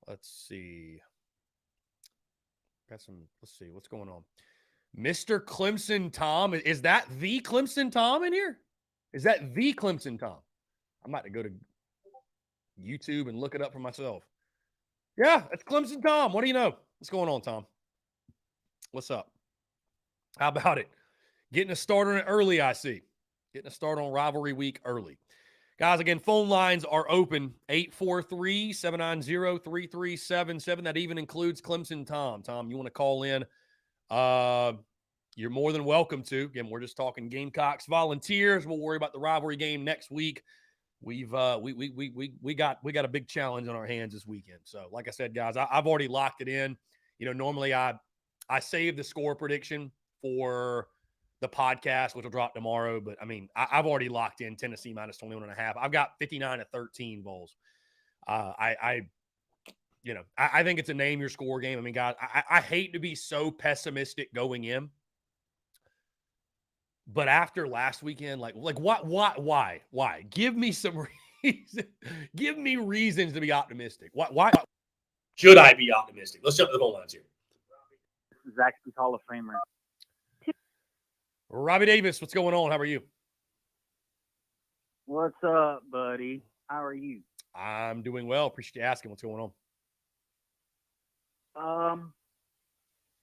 [SPEAKER 1] Let's see. Let's see. What's going on? Mr. Clemson Tom. Is that the Clemson Tom in here? Is that the Clemson Tom? I'm about to go to YouTube and look it up for myself. Yeah, that's Clemson Tom. What do you know? What's going on, Tom? What's up? How about it? Getting a start on it early, I see. Getting a start on rivalry week early. Guys, again, phone lines are open. 843-790-3377. That even includes Clemson Tom. Tom, you want to call in? You're more than welcome to. Again, we're just talking Gamecocks Volunteers. We'll worry about the rivalry game next week. We've we got a big challenge on our hands this weekend. So, like I said, guys, I've already locked it in. You know, normally I save the score prediction for the podcast, which will drop tomorrow. But I mean, I've already locked in Tennessee minus 21.5. I've got 59-13 Vols. I think it's a name your score game. I mean, guys, I hate to be so pessimistic going in, but after last weekend, like why? Give me some reason. Give me reasons to be optimistic. Why should I be optimistic? Let's jump to the phone lines here.
[SPEAKER 5] This is actually Hall of Famer.
[SPEAKER 1] Robbie Davis, what's going on? How are you?
[SPEAKER 5] What's up, buddy? How are you?
[SPEAKER 1] I'm doing well. Appreciate you asking. What's going
[SPEAKER 5] on?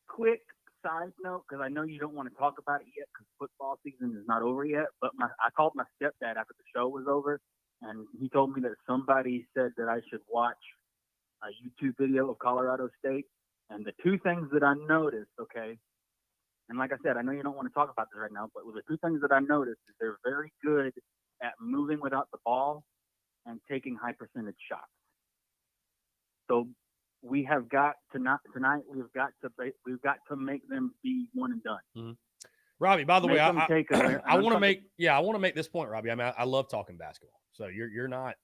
[SPEAKER 5] Quick side note, because I know you don't want to talk about it yet because football season is not over yet, but I called my stepdad after the show was over, and he told me that somebody said that I should watch a YouTube video of Colorado State. And the two things that I noticed, okay, and like I said, I know you don't want to talk about this right now, but the two things that I noticed is they're very good at moving without the ball and taking high percentage shots. So we have got to tonight. We've got to make them be one and done.
[SPEAKER 1] Mm-hmm. Robbie, by the way, I want to make this point, Robbie. I mean, I love talking basketball. So you're not.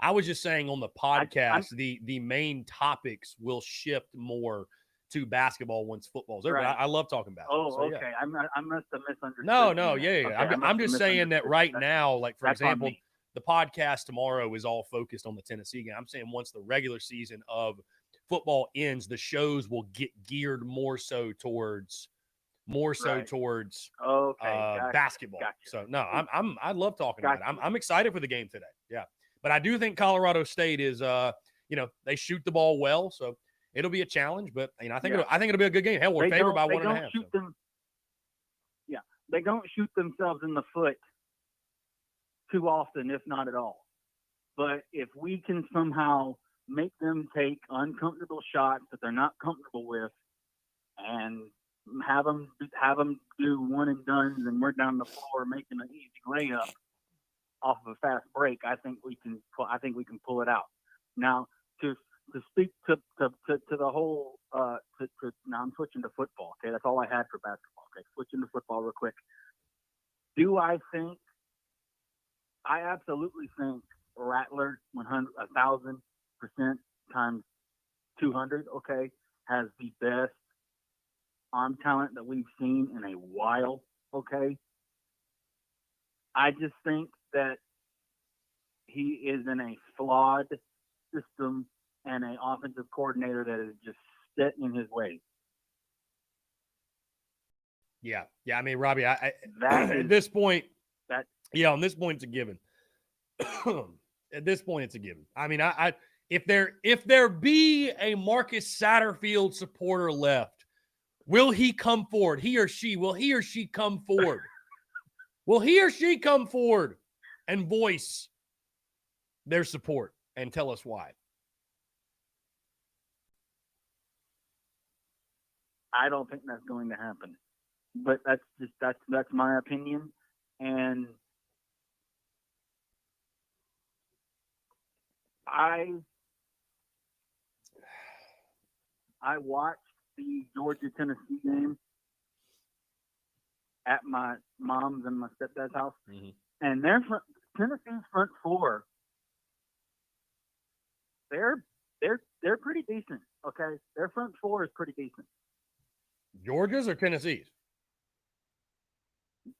[SPEAKER 1] I was just saying on the podcast, the main topics will shift more to basketball once football's over. Right. I love talking basketball.
[SPEAKER 5] Oh, so, okay. Yeah. I must have misunderstood.
[SPEAKER 1] No, yeah. Okay, I'm just saying that right now, like for example, the podcast tomorrow is all focused on the Tennessee game. I'm saying once the regular season of football ends, the shows will get geared more so towards basketball. Gotcha. So no, I love talking about it. I'm excited for the game today. Yeah. But I do think Colorado State is they shoot the ball well, so it'll be a challenge, but I think it'll be a good game. Hell, we're favored by 1.5.
[SPEAKER 5] They don't shoot themselves in the foot too often, if not at all. But if we can somehow make them take uncomfortable shots that they're not comfortable with, and have them do one and dones, and we're down the floor making an easy layup off of a fast break, I think we can pull it out. Now to speak to the whole now I'm switching to football. Okay, that's all I had for basketball. Okay, switching to football real quick. I absolutely think Rattler 1,000% times 200. Okay, has the best arm talent that we've seen in a while. Okay, I just think that he is in a flawed system and an offensive coordinator that is just set in his way.
[SPEAKER 1] Yeah. I mean, Robbie, on this point, it's a given. At this point, it's a given. I mean, if there be a Marcus Satterfield supporter left, will he come forward? Will he or she come forward? Will he or she come forward and voice their support and tell us why?
[SPEAKER 5] I don't think that's going to happen, but that's my opinion. And I watched the Georgia-Tennessee game at my mom's and my stepdad's house, and Tennessee's front four, they're pretty decent. Okay, their front four is pretty decent.
[SPEAKER 1] Georgia's or Tennessee's?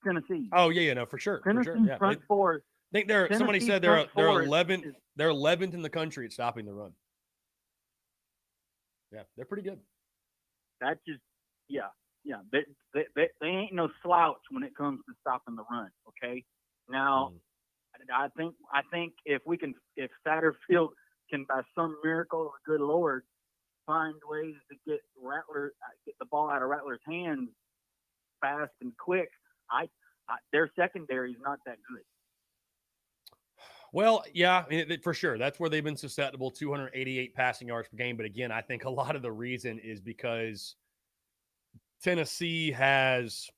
[SPEAKER 5] Tennessee.
[SPEAKER 1] Oh yeah, no, for sure.
[SPEAKER 5] Tennessee's
[SPEAKER 1] Yeah.
[SPEAKER 5] front four.
[SPEAKER 1] I think somebody
[SPEAKER 5] Tennessee's
[SPEAKER 1] said they're
[SPEAKER 5] front four
[SPEAKER 1] 11th.
[SPEAKER 5] is-
[SPEAKER 1] They're 11th in the country at stopping the run. Yeah, they're pretty good.
[SPEAKER 5] That just, yeah. They ain't no slouch when it comes to stopping the run. Okay. Now, I think if Satterfield can, by some miracle of the good Lord, find ways to get the ball out of Rattler's hands fast and quick, their secondary is not that good.
[SPEAKER 1] Well, yeah, for sure. That's where they've been susceptible, 288 passing yards per game. But again, I think a lot of the reason is because Tennessee has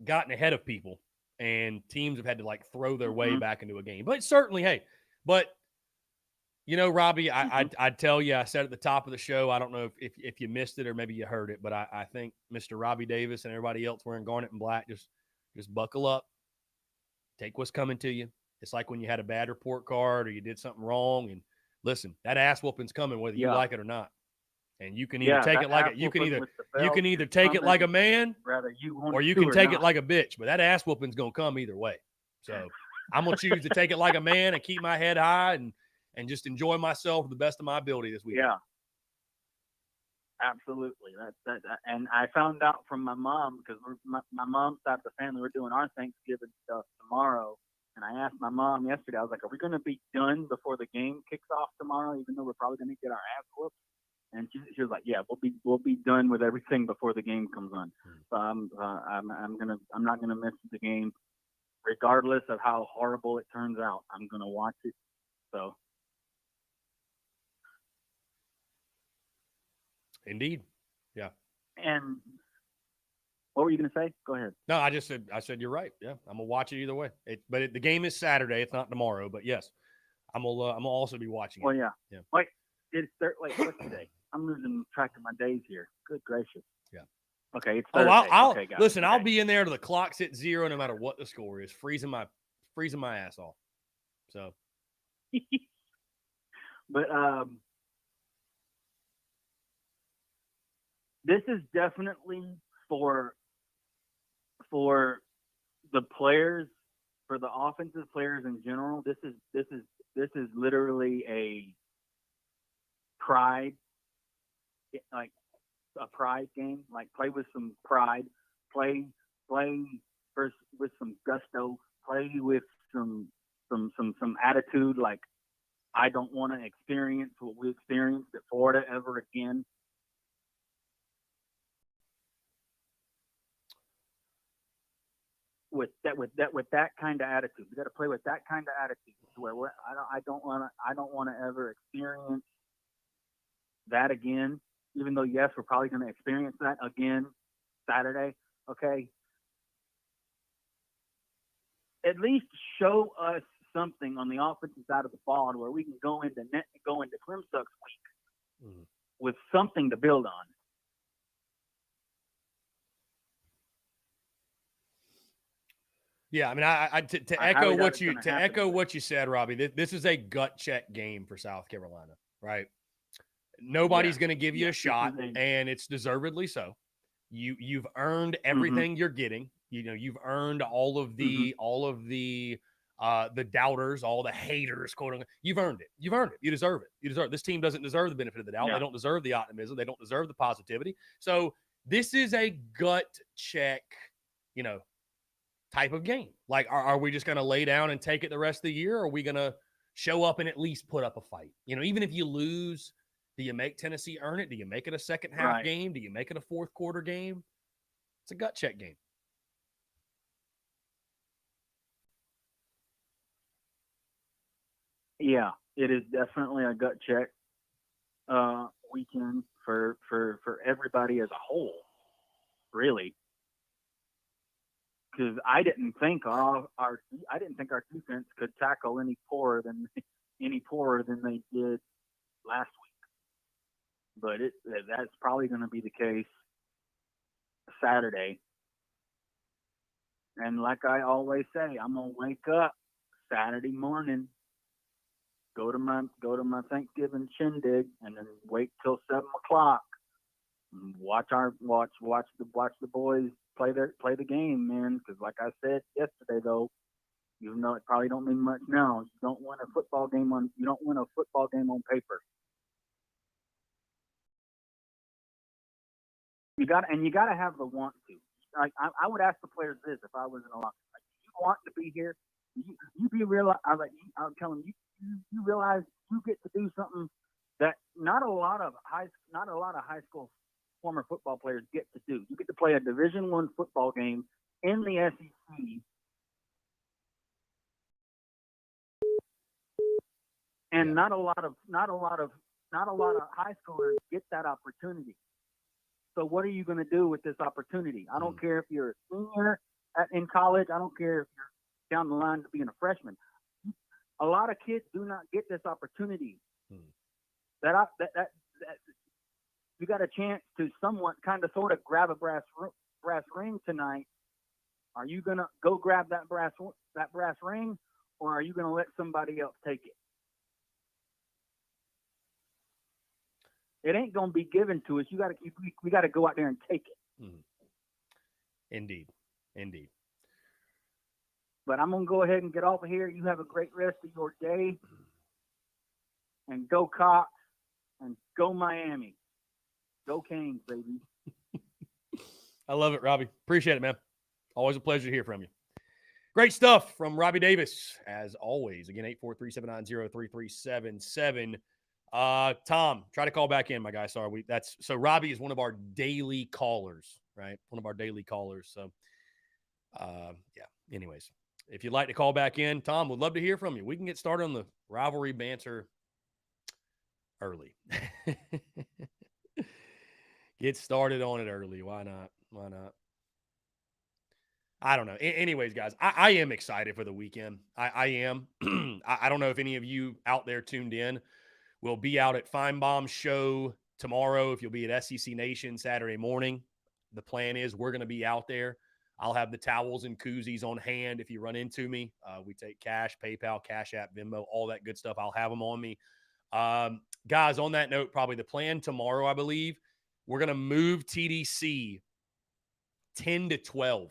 [SPEAKER 1] gotten ahead of people and teams have had to like throw their way back into a game. But certainly, hey, but you know, Robbie, I'd tell you, I said at the top of the show, I don't know if you missed it or maybe you heard it, but I think Mr. Robbie Davis and everybody else wearing garnet and black, just buckle up, take what's coming to you. It's like when you had a bad report card or you did something wrong, and listen, that ass whooping's coming whether you like it or not. And you can either take it like you can either take it like a man, or you can take it like a bitch. But that ass whooping's gonna come either way. So I'm gonna choose to take it like a man and keep my head high and just enjoy myself to the best of my ability this weekend.
[SPEAKER 5] Yeah, absolutely. That. And I found out from my mom, because my mom's side of the family, we're doing our Thanksgiving stuff tomorrow. And I asked my mom yesterday, I was like, are we going to be done before the game kicks off tomorrow, even though we're probably going to get our ass whooped? And she was like, yeah, we'll be done with everything before the game comes on. So I'm not gonna miss the game, regardless of how horrible it turns out. I'm gonna watch it. So.
[SPEAKER 1] Indeed. Yeah.
[SPEAKER 5] And what were you going to say? Go ahead.
[SPEAKER 1] No, I said you're right. Yeah, I'm gonna watch it either way. The game is Saturday. It's not tomorrow, but yes, I'm gonna also be watching it.
[SPEAKER 5] Well, yeah. What's today? I'm losing track of my days here. Good gracious.
[SPEAKER 1] Yeah.
[SPEAKER 5] Okay, it's Thursday.
[SPEAKER 1] Listen. Okay. I'll be in there till the clock's at 0, no matter what the score is, freezing my ass off. So.
[SPEAKER 5] But this is definitely for the players, for the offensive players in general. This is literally a pride, like a pride game. Like, play with some pride, play with some gusto, play with some attitude. Like, I don't want to experience what we experienced at Florida ever again. With that kind of attitude, we got to play with that kind of attitude. Where I don't want to ever experience that again. Even though, yes, we're probably going to experience that again Saturday. Okay, at least show us something on the offensive side of the ball where we can go into Clemson's week with something to build on.
[SPEAKER 1] Yeah, I mean, to echo what you said, Robbie. This is a gut check game for South Carolina, right? Nobody's going to give you a shot, and it's deservedly so. You've earned everything you're getting. You know, you've earned all of the doubters, all the haters, quote unquote. You've earned it. You deserve it. This team doesn't deserve the benefit of the doubt. Yeah. They don't deserve the optimism. They don't deserve the positivity. So this is a gut check, type of game. Like, are we just going to lay down and take it the rest of the year? Or are we going to show up and at least put up a fight? Even if you lose, do you make Tennessee earn it? Do you make it a second half game? Do you make it a fourth quarter game? It's a gut check game.
[SPEAKER 5] Yeah, it is definitely a gut check weekend for everybody as a whole, really. Because I didn't think our defense could tackle any poorer than they did last week. But that's probably going to be the case Saturday. And like I always say, I'm gonna wake up Saturday morning, go to my Thanksgiving shindig, and then wait till 7:00.
[SPEAKER 7] watch the boys play the game, man. Because like I said yesterday, though, even though it probably don't mean much now, you don't win a football game on paper. You got to have the want to. I would ask the players this if I was in a locker room. Like, you want to be here. You be realize. I would tell them you realize you get to do something that not a lot of high school former football players get to do. You get to play a Division I football game in the SEC. And not a lot of high schoolers get that opportunity. So what are you going to do with this opportunity? I don't care if you're a senior in college. I don't care if you're down the line to being a freshman. A lot of kids do not get this opportunity. That you got a chance to somewhat kind of sort of grab a brass ring tonight. Are you going to go grab that brass ring, or are you going to let somebody else take it? It ain't going to be given to us. We got to go out there and take it.
[SPEAKER 1] Indeed.
[SPEAKER 7] But I'm going to go ahead and get off of here. You have a great rest of your day. And go Cox and go Miami. Go Canes, baby.
[SPEAKER 1] I love it, Robbie. Appreciate it, man. Always a pleasure to hear from you. Great stuff from Robbie Davis, as always. Again, 843-790-3377. Tom, try to call back in, my guy. Sorry, so Robbie is one of our daily callers, right? One of our daily callers. So, yeah. Anyways, if you'd like to call back in, Tom, would love to hear from you. We can get started on the rivalry banter early. Get started on it early. Why not? I don't know. Anyways, guys, I am excited for the weekend. I am. I don't know if any of you out there tuned in. We'll be out at Feinbaum's show tomorrow. If you'll be at SEC Nation Saturday morning, the plan is we're going to be out there. I'll have the towels and koozies on hand if you run into me. We take cash, PayPal, Cash App, Venmo, all that good stuff. I'll have them on me. Guys, on that note, probably the plan tomorrow, I believe, we're going to move TDC 10 to 12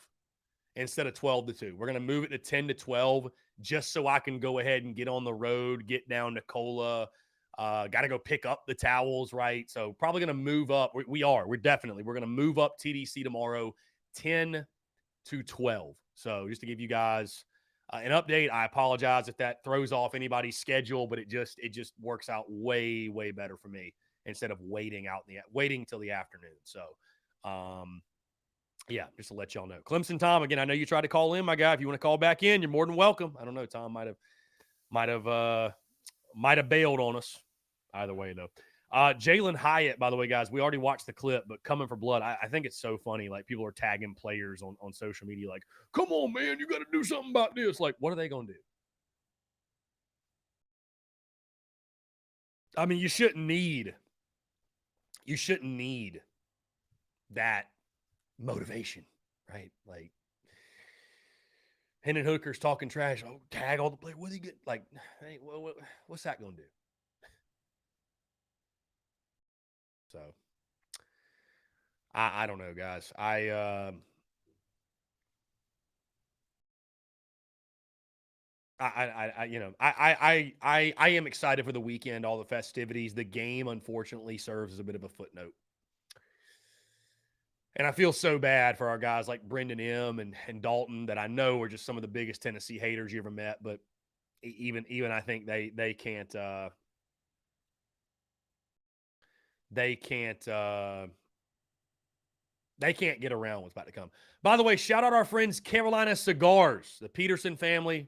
[SPEAKER 1] instead of 12 to 2. We're going to move it to 10 to 12 just so I can go ahead and get on the road, get down to Cola. Got to go pick up the towels, right? So probably going to move up. We're going to move up TDC tomorrow, 10 to 12. So just to give you guys an update, I apologize if that throws off anybody's schedule, but it just works out way, way better for me instead of waiting till the afternoon. So, yeah, just to let y'all know. Clemson Tom, again, I know you tried to call in, my guy. If you want to call back in, you're more than welcome. I don't know. Tom might have bailed on us. Either way, though. Jalen Hyatt, by the way, guys, we already watched the clip, but Coming for Blood, I think it's so funny. Like, people are tagging players on social media like, come on, man, you got to do something about this. Like, what are they going to do? I mean, you shouldn't need that motivation, right? Like, Hendon Hooker's talking trash. Oh, tag all the players. What do you get? Like, hey, what's that going to do? So, I don't know, guys. I am excited for the weekend, all the festivities. The game, unfortunately, serves as a bit of a footnote. And I feel so bad for our guys like Brendan M. and Dalton that I know are just some of the biggest Tennessee haters you ever met. But even I think they can't get around what's about to come. By the way, shout out our friends Carolina Cigars, the Peterson family,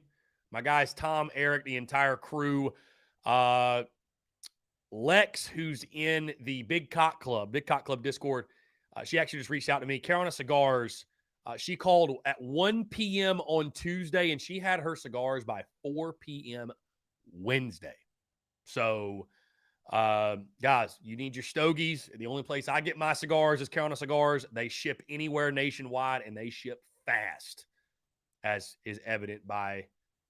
[SPEAKER 1] my guys Tom, Eric, the entire crew. Lex, who's in the Big Cock Club Discord, she actually just reached out to me. Carolina Cigars, she called at 1 p.m. on Tuesday, and she had her cigars by 4 p.m. Wednesday. So, guys, you need your stogies. The only place I get my cigars is Carolina Cigars. They ship anywhere nationwide, and they ship fast, as is evident by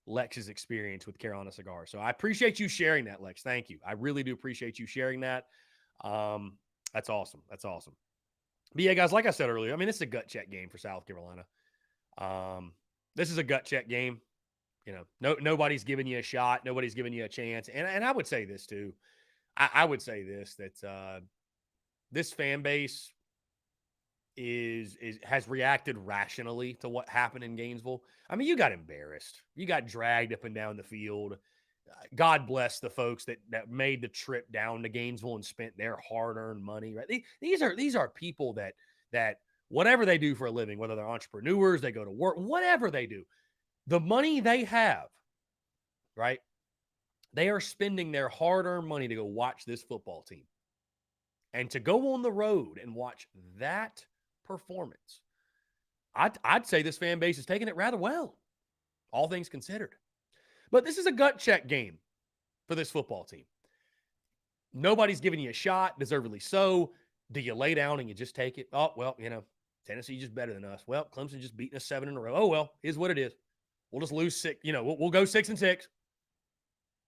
[SPEAKER 1] Lex's experience with Carolina Cigars. So I appreciate you sharing that, Lex. Thank you. I really do appreciate you sharing that. That's awesome. But yeah, guys, like I said earlier, I mean, this is a gut check game for South Carolina. This is a gut check game. Nobody's giving you a shot. Nobody's giving you a chance. And I would say this too. I would say this, that this fan base has reacted rationally to what happened in Gainesville. I mean, you got embarrassed. You got dragged up and down the field. God bless the folks that made the trip down to Gainesville and spent their hard-earned money. Right? These are people that whatever they do for a living, whether they're entrepreneurs, they go to work, whatever they do, the money they have, right? They are spending their hard-earned money to go watch this football team. And to go on the road and watch that performance, I'd say this fan base is taking it rather well, all things considered. But this is a gut check game for this football team. Nobody's giving you a shot, deservedly so. Do you lay down and you just take it? Oh, well, Tennessee's just better than us. Well, Clemson just beating us 7 in a row. Oh, well, is what it is. We'll just lose 6. We'll go 6-6.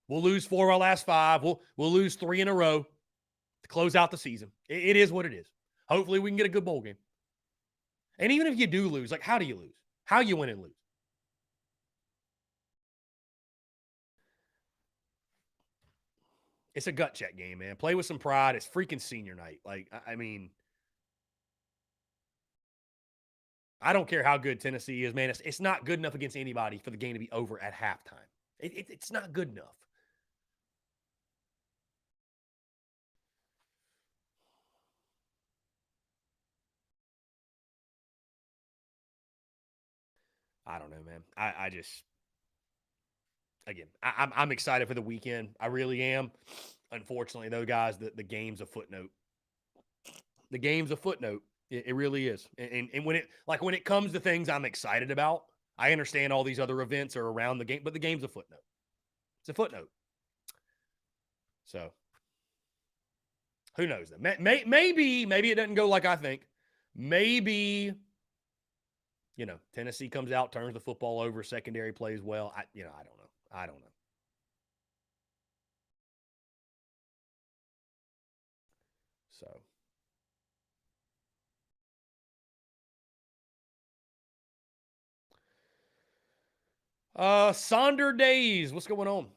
[SPEAKER 1] We'll lose 4 of our last 5. We'll lose 3 in a row to close out the season. It is what it is. Hopefully we can get a good bowl game. And even if you do lose, like, how do you lose? How you win and lose? It's a gut check game, man. Play with some pride. It's freaking senior night. Like, I mean, I don't care how good Tennessee is, man. It's not good enough against anybody for the game to be over at halftime. It's not good enough. I don't know, man. I just, again, I'm excited for the weekend. I really am. Unfortunately, though, guys, the game's a footnote. The game's a footnote. It really is. And when it comes to things I'm excited about, I understand all these other events are around the game, but the game's a footnote. It's a footnote. So who knows? Maybe it doesn't go like I think. Maybe, Tennessee comes out, turns the football over, secondary plays well. I don't know. So. Sonder Days, what's going on?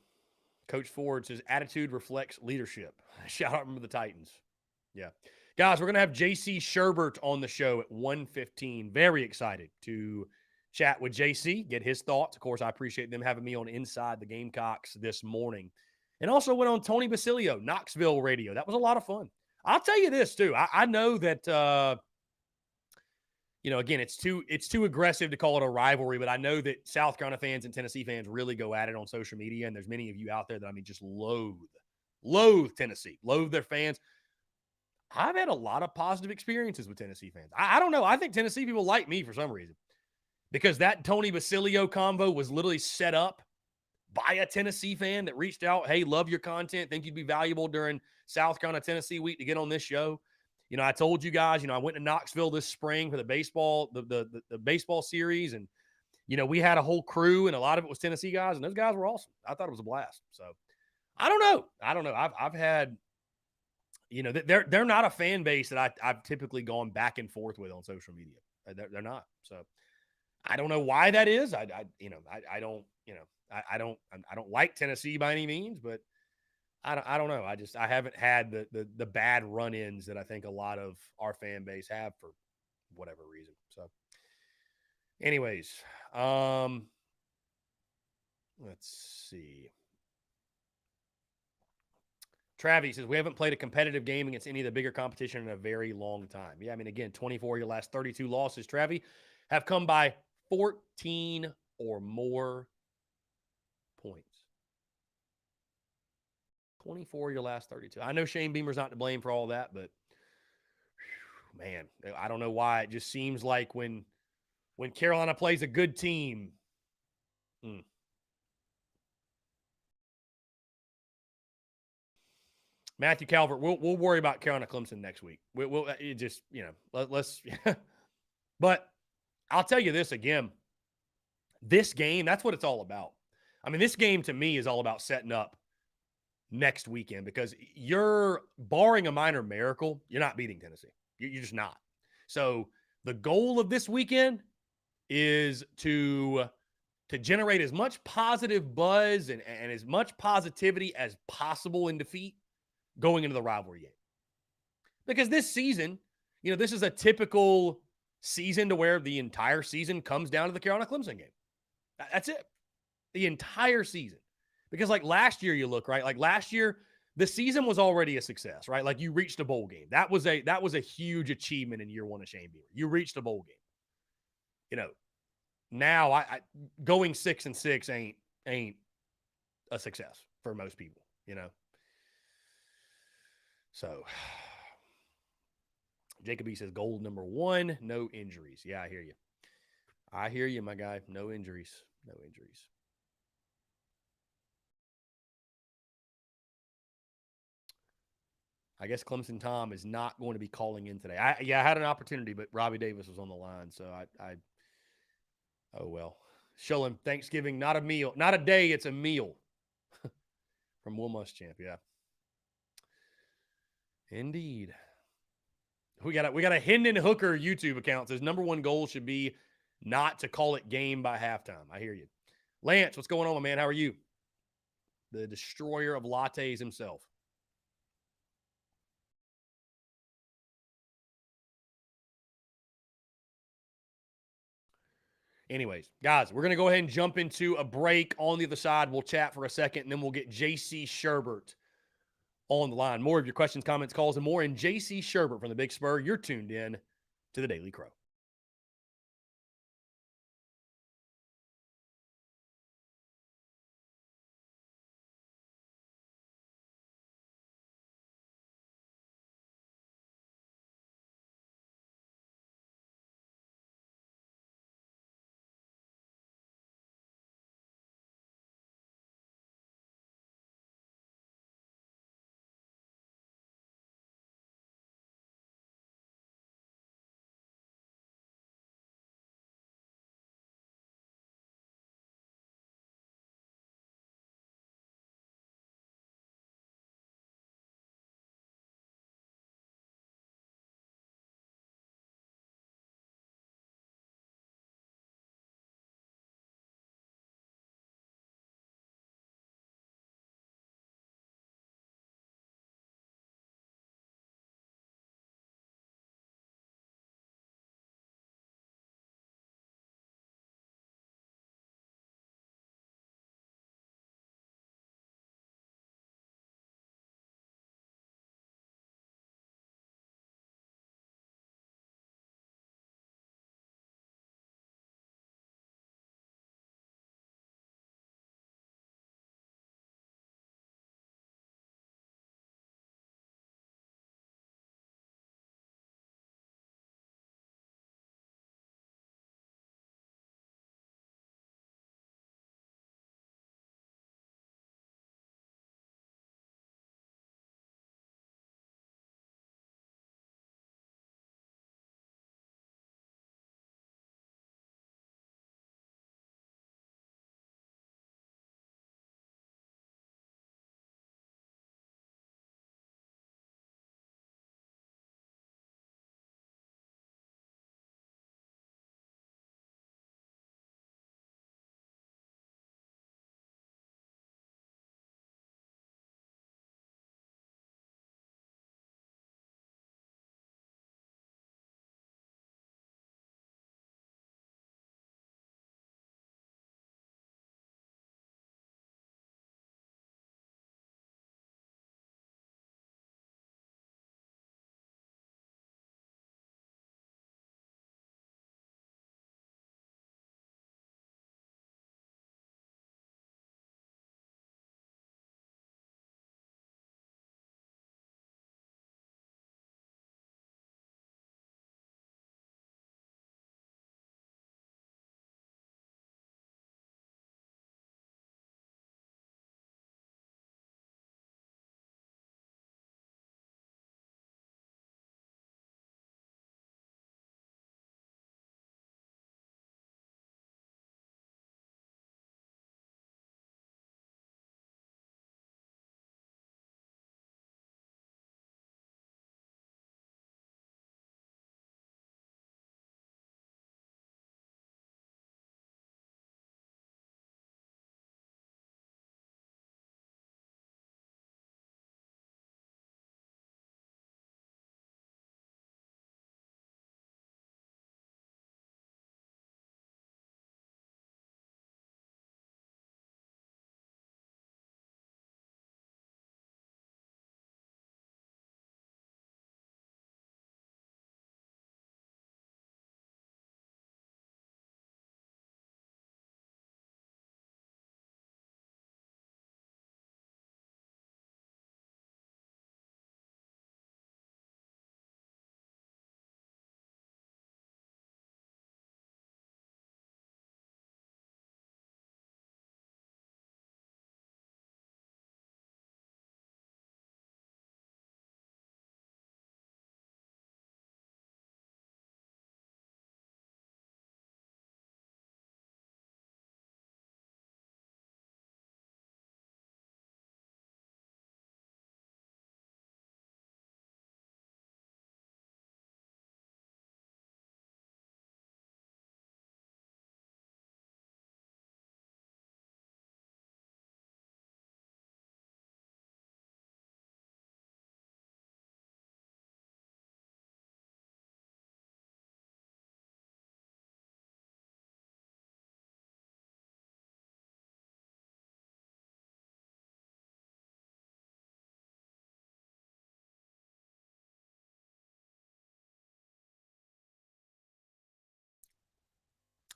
[SPEAKER 1] Coach Ford says attitude reflects leadership. Shout out to the Titans. Yeah. Guys, we're going to have JC Sherbert on the show at 1:15. Very excited to chat with JC, get his thoughts. Of course, I appreciate them having me on Inside the Gamecocks this morning. And also went on Tony Basilio, Knoxville Radio. That was a lot of fun. I'll tell you this, too. I know that, again, it's too aggressive to call it a rivalry, but I know that South Carolina fans and Tennessee fans really go at it on social media, and there's many of you out there that, just loathe Tennessee, loathe their fans. I've had a lot of positive experiences with Tennessee fans. I don't know. I think Tennessee people like me for some reason because that Tony Basilio convo was literally set up by a Tennessee fan that reached out, hey, love your content, think you'd be valuable during South Carolina Tennessee week to get on this show. I told you guys, I went to Knoxville this spring for the baseball, the baseball series. And, we had a whole crew and a lot of it was Tennessee guys and those guys were awesome. I thought it was a blast. So I don't know. I've had, they're not a fan base that I've typically gone back and forth with on social media. They're not. So I don't know why that is. I don't like Tennessee by any means, but I don't know. I haven't had the bad run-ins that I think a lot of our fan base have for whatever reason. So anyways, let's see. Travis says, we haven't played a competitive game against any of the bigger competition in a very long time. Yeah, again, 24 of your last 32 losses, Travis, have come by 14 or more points. 24 of your last 32. I know Shane Beamer's not to blame for all that, but man, I don't know why. It just seems like when Carolina plays a good team, Matthew Calvert, we'll worry about Carolina Clemson next week. We'll it just, let's but I'll tell you this again. This game, that's what it's all about. This game to me is all about setting up next weekend because you're barring a minor miracle, you're not beating Tennessee. You're just not. So the goal of this weekend is to generate as much positive buzz and as much positivity as possible in defeat going into the rivalry game. Because this season, this is a typical season to where the entire season comes down to the Carolina Clemson game. That's it. The entire season. Because like last year, you look, right? Like last year, the season was already a success, right? Like you reached a bowl game. That was a huge achievement in year one of Shane Beamer. You reached a bowl game. Now I going 6-6 ain't a success for most people, So Jacob E says goal number 1, no injuries. Yeah, I hear you. I hear you, my guy. No injuries. No injuries. I guess Clemson Tom is not going to be calling in today. I had an opportunity, but Robbie Davis was on the line, so oh well. Show him Thanksgiving, not a meal, not a day, it's a meal. From Will Muschamp, yeah. Indeed. We got a Hendon Hooker YouTube account. Says number 1 goal should be not to call it game by halftime. I hear you. Lance, what's going on, my man? How are you? The destroyer of lattes himself. Anyways, guys, we're going to go ahead and jump into a break. On the other side, we'll chat for a second, and then we'll get J.C. Sherbert on the line. More of your questions, comments, calls, and more. And J.C. Sherbert from the Big Spur, you're tuned in to the Daily Crow.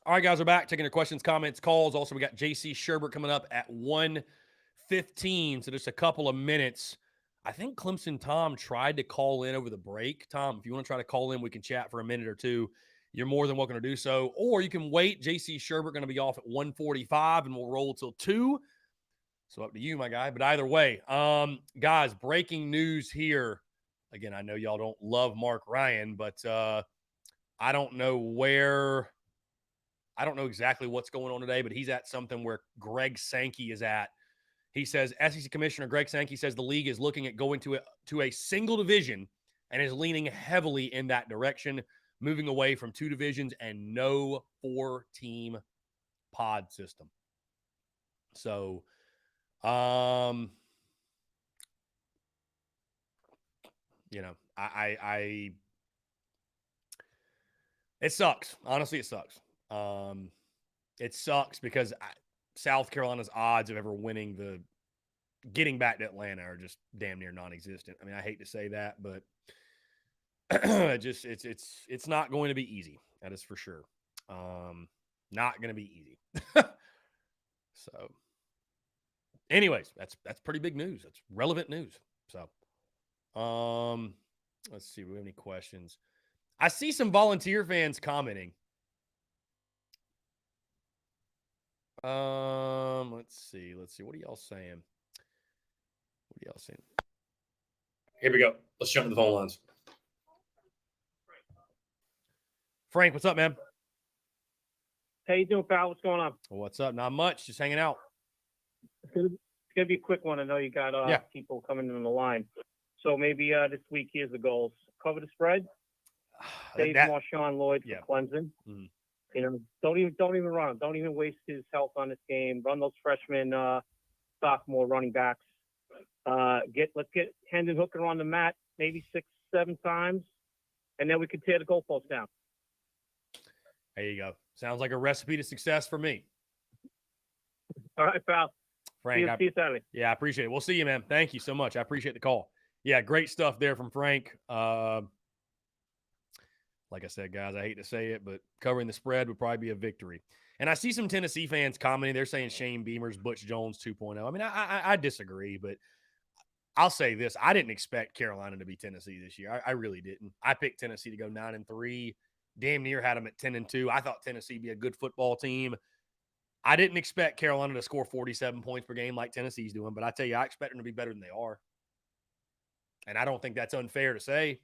[SPEAKER 1] All right, guys, we're back taking your questions, comments, calls. Also, we got JC Sherbert coming up at 1:15, so just a couple of minutes. I think Clemson Tom tried to call in over the break. Tom, if you want to try to call in, we can chat for a minute or two. You're more than welcome to do so. Or you can wait. JC Sherbert going to be off at 1:45, and we'll roll till 2. So up to you, my guy. But either way, guys, breaking news here. Again, I know y'all don't love Mark Ryan, but I don't know exactly what's going on today, but he's at something where Greg Sankey is at. He says, SEC Commissioner Greg Sankey says the league is looking at going to a single division and is leaning heavily in that direction, moving away from 2 divisions and no 4-team pod system. So, it sucks. Honestly, it sucks. It sucks because South Carolina's odds of ever getting back to Atlanta are just damn near non-existent. I mean, I hate to say that, but it's not going to be easy. That is for sure. Not going to be easy. So, anyways, that's pretty big news. That's relevant news. So, let's see. Do we have any questions? I see some volunteer fans commenting. Let's see. What are y'all saying? Here we go. Let's jump to the phone lines. Frank, what's up, man?
[SPEAKER 8] How you doing, pal? What's going on?
[SPEAKER 1] What's up? Not much. Just hanging out.
[SPEAKER 8] It's gonna be a quick one. I know you got people coming in the line. So maybe this week, here's the goals. Cover the spread. Save Marshawn Lloyd for Clemson. Mm-hmm. You know, don't even run him. Don't even waste his health on this game. Run those freshmen, sophomore running backs. Let's get Hendon Hooker on the mat maybe 6-7 times, and then we can tear the goalpost down.
[SPEAKER 1] There you go. Sounds like a recipe to success for me.
[SPEAKER 8] All right, pal.
[SPEAKER 1] Frank,
[SPEAKER 8] see you Saturday.
[SPEAKER 1] Yeah, I appreciate it. We'll see you, man. Thank you so much. I appreciate the call. Yeah, great stuff there from Frank. Like I said, guys, I hate to say it, but covering the spread would probably be a victory. And I see some Tennessee fans commenting. They're saying Shane Beamer's Butch Jones 2.0. I mean, I disagree, but I'll say this. I didn't expect Carolina to be Tennessee this year. I really didn't. I picked Tennessee to go 9-3. Damn near had them at 10-2. I thought Tennessee would be a good football team. I didn't expect Carolina to score 47 points per game like Tennessee's doing, but I tell you, I expect them to be better than they are. And I don't think that's unfair to say,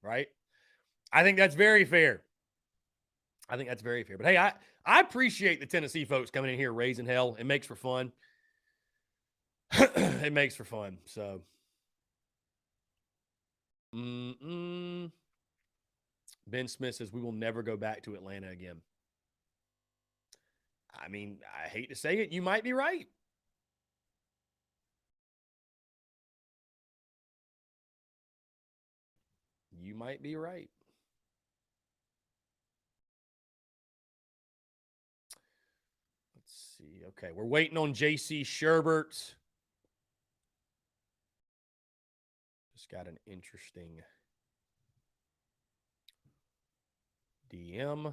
[SPEAKER 1] right? I think that's very fair. But hey, I appreciate the Tennessee folks coming in here raising hell. It makes for fun. It makes for fun. So, Ben Smith says we will never go back to Atlanta again. I mean, I hate to say it. You might be right. You might be right. Let's see. Okay, we're waiting on JC Sherbert. Just got an interesting DM.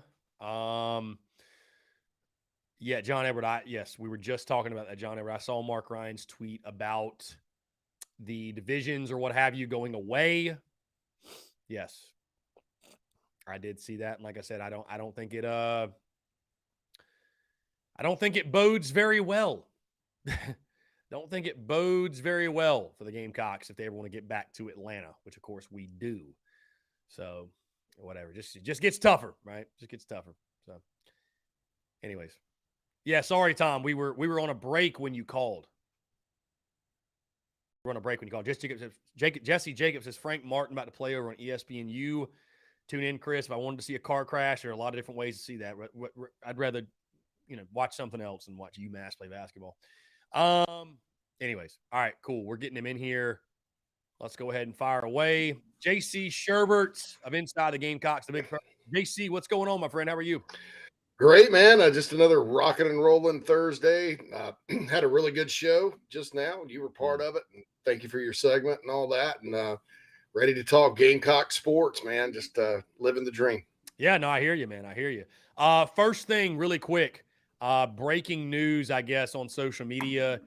[SPEAKER 1] Yeah, John Edward. Yes, we were just talking about that, John Edward. I saw Mark Ryan's tweet about the divisions or what have you going away. Yes, I did see that, and like I said, I don't think it bodes very well. Don't think it bodes very well for the Gamecocks if they ever want to get back to Atlanta, which of course we do. So whatever, just gets tougher, right? Just gets tougher. So, anyways, yeah. Sorry, Tom. We were on a break when you called. We're on a break when you called. Jesse Jacobs says Frank Martin about to play over on ESPNU. Tune in, Chris. If I wanted to see a car crash, there are a lot of different ways to see that. I'd rather, watch something else than watch UMass play basketball. Anyways, all right, cool. We're getting him in here. Let's go ahead and fire away. JC Sherbert of Inside the Gamecocks, the big JC, what's going on, my friend? How are you?
[SPEAKER 9] Great, man. Just another rocking and rolling Thursday. Had a really good show just now. You were part of it. And thank you for your segment and all that. And ready to talk Gamecock sports, man. Just living the dream.
[SPEAKER 1] Yeah, no, I hear you, man. I hear you. First thing, really quick, breaking news, I guess, on social media.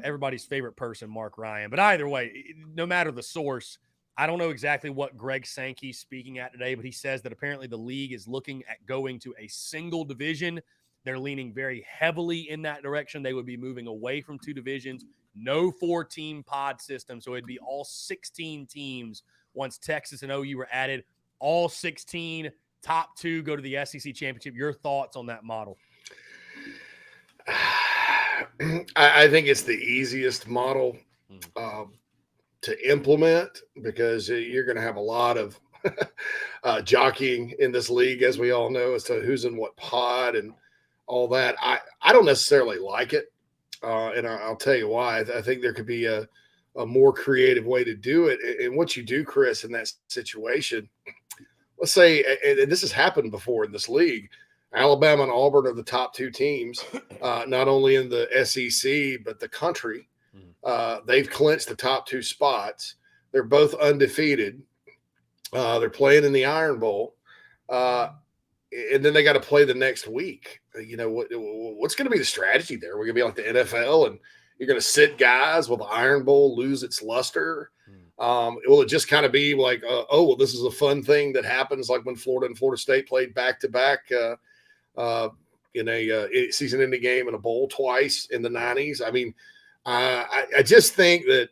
[SPEAKER 1] Everybody's favorite person, Mark Ryan. But either way, no matter the source, I don't know exactly what Greg Sankey's speaking at today, but he says that apparently the league is looking at going to a single division. They're leaning very heavily in that direction. They would be moving away from 2 divisions, no 4-team pod system. So it'd be all 16 teams once Texas and OU were added. All 16 top 2 go to the SEC championship. Your thoughts on that model?
[SPEAKER 9] I think it's the easiest model to implement because you're going to have a lot of jockeying in this league, as we all know, as to who's in what pod and all that. I don't necessarily like it, and I'll tell you why. I think there could be a more creative way to do it. And what you do, Chris, in that situation, let's say, and this has happened before in this league, Alabama and Auburn are the top 2 teams, not only in the SEC, but the country. They've clinched the top 2 spots. They're both undefeated. They're playing in the Iron Bowl. And then they got to play the next week. You know, what's going to be the strategy there? We're going to be like the NFL and you're going to sit guys? Will the Iron Bowl lose its luster? Will it just kind of be like, well, this is a fun thing that happens like when Florida and Florida State played back-to-back in a season-ending game in a bowl twice in the 90s. I mean, I just think that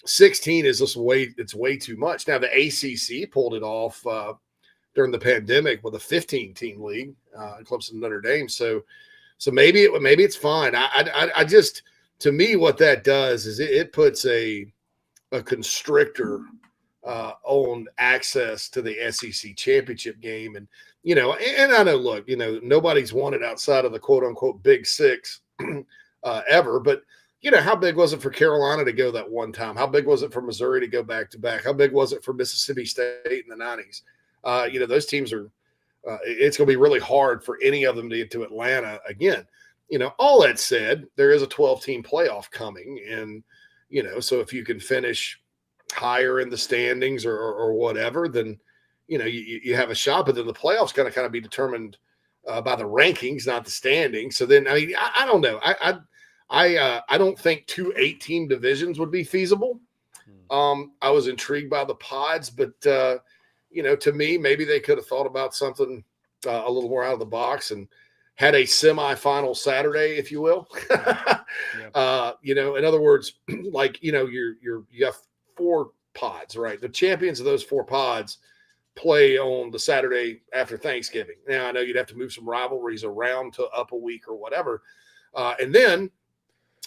[SPEAKER 9] 16 is just it's way too much. Now, the ACC pulled it off during the pandemic with a 15-team league, Clemson and Notre Dame. So maybe it's fine. I just, to me, what that does is it puts a constrictor on access to the SEC championship game. And, you know, and I know, look, you know, nobody's won it outside of the quote unquote Big Six ever, but you know, how big was it for Carolina to go that one time? How big was it for Missouri to go back to back? How big was it for Mississippi State in the 90s? You know, those teams are, it's going to be really hard for any of them to get to Atlanta again. You know, all that said, there is a 12-team playoff coming. And, you know, so if you can finish higher in the standings or whatever, then, you know, you have a shot. But then the playoffs going to kind of be determined by the rankings, not the standings. So then, I mean, I don't know. I don't think 2 8-team divisions would be feasible. I was intrigued by the pods, but, you know, to me, maybe they could have thought about something a little more out of the box and had a semifinal Saturday, if you will. You know, in other words, like, you know, you have 4 pods, right? The champions of those 4 pods play on the Saturday after Thanksgiving. Now, I know you'd have to move some rivalries around to up a week or whatever. And then,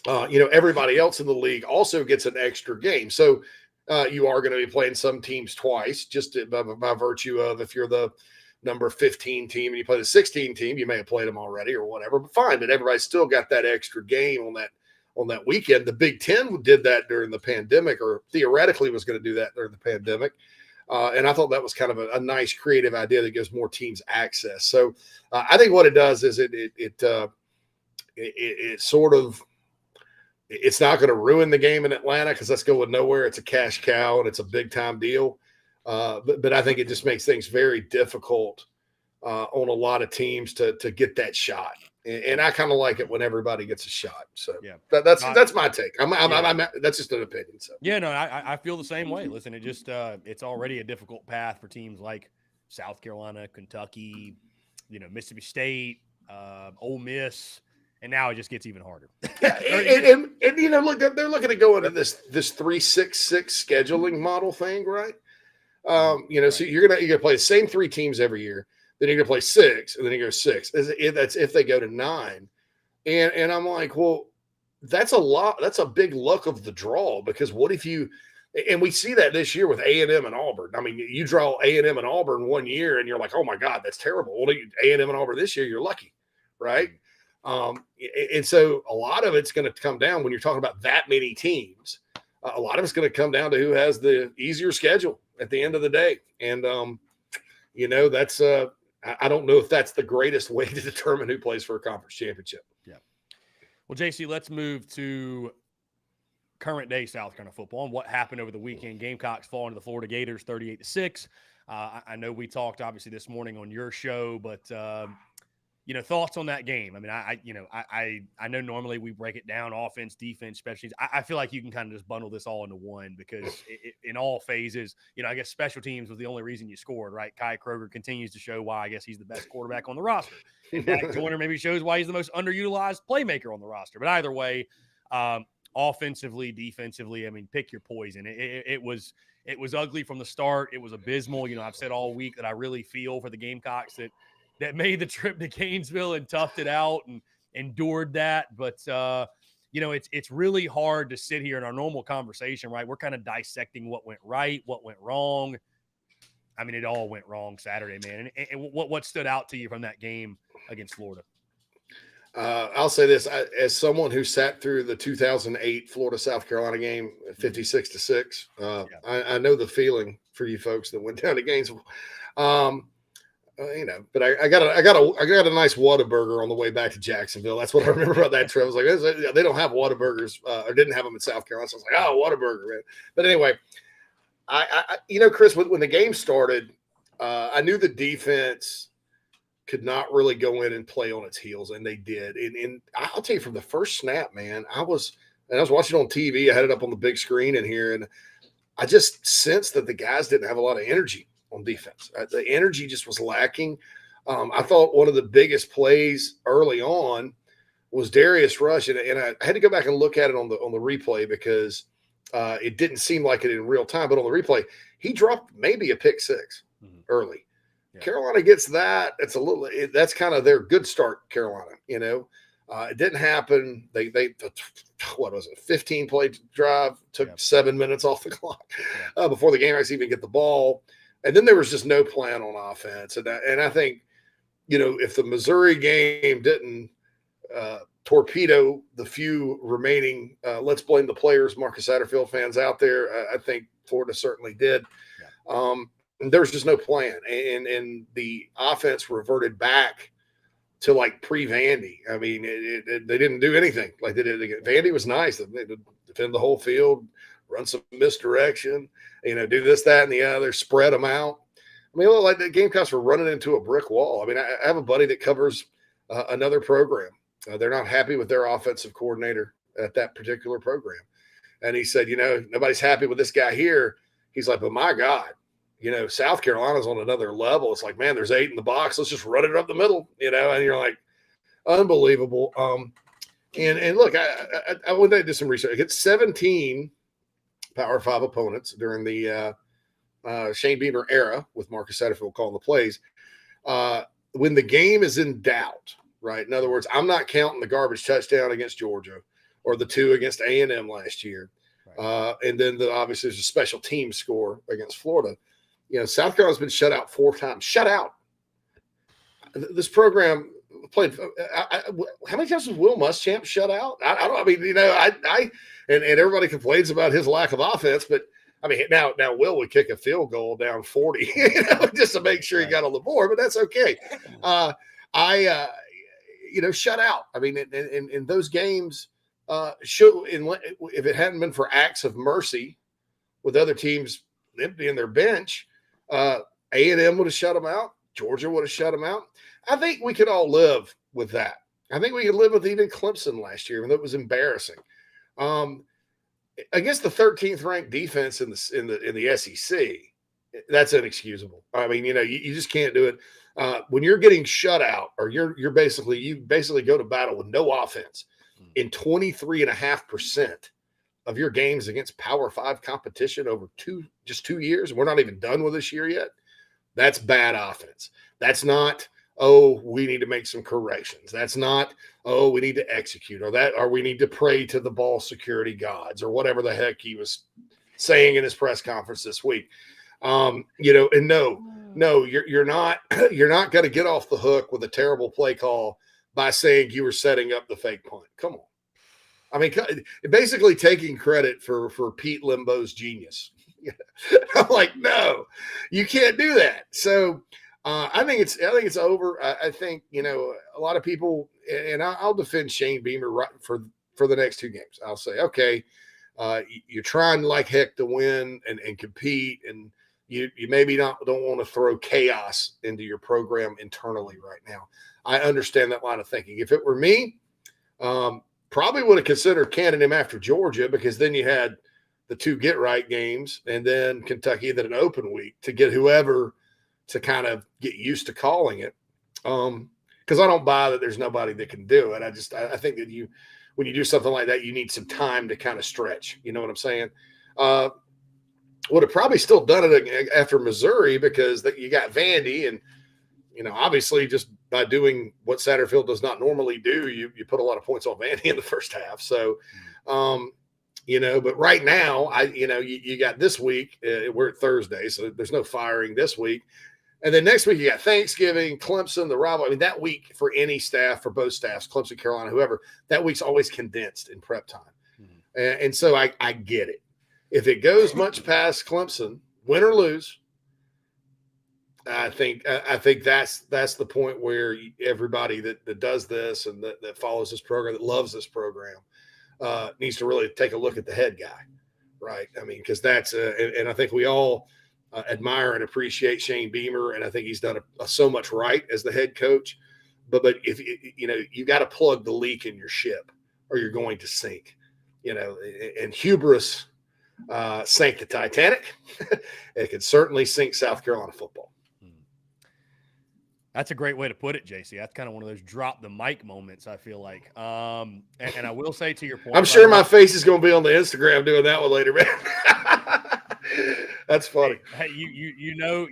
[SPEAKER 9] you know, everybody else in the league also gets an extra game. So you are going to be playing some teams twice, just by virtue of if you're the number 15 team and you play the 16 team, you may have played them already or whatever, but fine. But everybody's still got that extra game on that weekend. The Big Ten did that during the pandemic, or theoretically was going to do that during the pandemic. And I thought that was kind of a nice creative idea that gives more teams access. So I think what it does is it sort of, it's not going to ruin the game in Atlanta because that's going nowhere. It's a cash cow and it's a big time deal. But I think it just makes things very difficult on a lot of teams to get that shot. And I kind of like it when everybody gets a shot. So yeah, that's my take. That's just an opinion. So
[SPEAKER 1] yeah, no, I feel the same way. Listen, it just it's already a difficult path for teams like South Carolina, Kentucky, you know, Mississippi State, Ole Miss. And now it just gets even harder.
[SPEAKER 9] and you know, look, they're looking to go into this 3-6-6 scheduling model thing, right? You know, right. So you're gonna play the same 3 teams every year. Then you're gonna play 6, and then you go 6. That's if they go to 9. And I'm like, well, that's a lot. That's a big luck of the draw, because what if you? And we see that this year with A&M and Auburn. I mean, you draw A&M and Auburn one year, and you're like, oh my God, that's terrible. Well, A&M and Auburn this year, you're lucky, right? And so a lot of it's going to come down when you're talking about that many teams. A lot of it's going to come down to who has the easier schedule at the end of the day. And, you know, that's I don't know if that's the greatest way to determine who plays for a conference championship.
[SPEAKER 1] Yeah. Well, JC, let's move to current day South Carolina football and what happened over the weekend. Gamecocks falling to the Florida Gators 38-6. I know we talked obviously this morning on your show, but thoughts on that game. I mean, I know normally we break it down, offense, defense, special teams. I feel like you can kind of just bundle this all into one because in all phases, I guess special teams was the only reason you scored, right? Kai Kroger continues to show why I guess he's the best quarterback on the roster. And Dak Joyner maybe shows why he's the most underutilized playmaker on the roster. But either way, offensively, defensively, I mean, pick your poison. It was ugly from the start. It was abysmal. I've said all week that I really feel for the Gamecocks that made the trip to Gainesville and toughed it out and endured that. But, it's really hard to sit here in our normal conversation, right? We're kind of dissecting what went right, what went wrong. I mean, it all went wrong Saturday, man. And what stood out to you from that game against Florida?
[SPEAKER 9] I'll say this, as someone who sat through the 2008 Florida-South Carolina game, 56-6. I know the feeling for you folks that went down to Gainesville. But I got a nice Whataburger on the way back to Jacksonville. That's what I remember about that trip. I was like, they don't have Whataburgers, or didn't have them in South Carolina. So I was like, oh, Whataburger, man. But anyway, Chris, when the game started, I knew the defense could not really go in and play on its heels, and they did. And I'll tell you, from the first snap, man, I was watching on TV. I had it up on the big screen in here, and I just sensed that the guys didn't have a lot of energy on defense. The energy just was lacking. I thought one of the biggest plays early on was Darius Rush, and I had to go back and look at it on the replay because it didn't seem like it in real time. But on the replay, he dropped maybe a pick six early. Yeah. Carolina gets that. That's kind of their good start. Carolina, it didn't happen. They what was it? 15 play drive took 7 minutes off the clock before the game actually even get the ball. And then there was just no plan on offense. And I think, if the Missouri game didn't torpedo the few remaining, let's blame the players, Marcus Satterfield fans out there, I think Florida certainly did. Yeah. And there was just no plan. And the offense reverted back to like pre-Vandy. I mean, they didn't do anything like they did. Vandy was nice. They defend the whole field, run some misdirection, do this, that, and the other, spread them out. I mean, like the Gamecocks were running into a brick wall. I mean, I have a buddy that covers another program. They're not happy with their offensive coordinator at that particular program. And he said, nobody's happy with this guy here. He's like, but my God, South Carolina's on another level. It's like, man, there's 8 in the box. Let's just run it up the middle, and you're like, unbelievable. And look, I went and did some research. I get 17 Power 5 opponents during the Shane Beamer era with Marcus Satterfield calling the plays. When the game is in doubt, right? In other words, I'm not counting the garbage touchdown against Georgia or the 2 against A&M last year. Right. And then obviously there's a special team score against Florida. South Carolina's been shut out 4 times. Shut out. This program played. How many times was Will Muschamp shut out? I don't. I mean, and everybody complains about his lack of offense, but I mean, now Will would kick a field goal down 40, just to make sure he got on the board, but that's okay. Shut out. I mean, in those games, if it hadn't been for acts of mercy with other teams emptying their bench, A&M would have shut them out. Georgia would have shut them out. I think we could all live with that. I think we could live with even Clemson last year, and that was embarrassing. Against the 13th ranked defense in the SEC, that's inexcusable. I mean, you just can't do it. When you're getting shut out, or you basically go to battle with no offense in 23.5% of your games against Power 5 competition over just 2 years, and we're not even done with this year yet. That's bad offense. That's not, we need to make some corrections. That's not, we need to execute, or we need to pray to the ball security gods, or whatever the heck he was saying in his press conference this week. And no, you're not going to get off the hook with a terrible play call by saying you were setting up the fake punt. Come on. I mean, basically taking credit for Pete Limbo's genius. I'm like, no, you can't do that. So I think it's over. I think, a lot of people, and I'll defend Shane Beamer right for the next 2 games. I'll say, okay, you're trying like heck to win and compete, and you maybe don't want to throw chaos into your program internally right now. I understand that line of thinking. If it were me, probably would have considered canning him after Georgia, because then you had the 2 get-right games and then Kentucky, then an open week to get whoever to kind of get used to calling it. Because I don't buy that there's nobody that can do it. I think that when you do something like that, you need some time to kind of stretch. You know what I'm saying? Would have probably still done it after Missouri, because you got Vandy, and obviously just by doing what Satterfield does not normally do, you put a lot of points on Vandy in the first half. So, but right now, you got this week. We're at Thursday, so there's no firing this week. And then next week you got Thanksgiving, Clemson, the rival. I mean, that week for any staff, for both staffs, Clemson, Carolina, whoever, that week's always condensed in prep time. And so I get it. If it goes much past Clemson, win or lose, I think that's the point where everybody that does this and that follows this program, that loves this program, needs to really take a look at the head guy, right? I mean, because that's and I think we all admire and appreciate Shane Beamer, and I think he's done so much right as the head coach. But if you got to plug the leak in your ship, or you're going to sink. And hubris sank the Titanic. It could certainly sink South Carolina football.
[SPEAKER 1] That's a great way to put it, JC. That's kind of one of those drop the mic moments, I feel like. And I will say, to your point,
[SPEAKER 9] I'm sure my face is going to be on the Instagram doing that one later, man. That's funny.
[SPEAKER 1] Hey, you know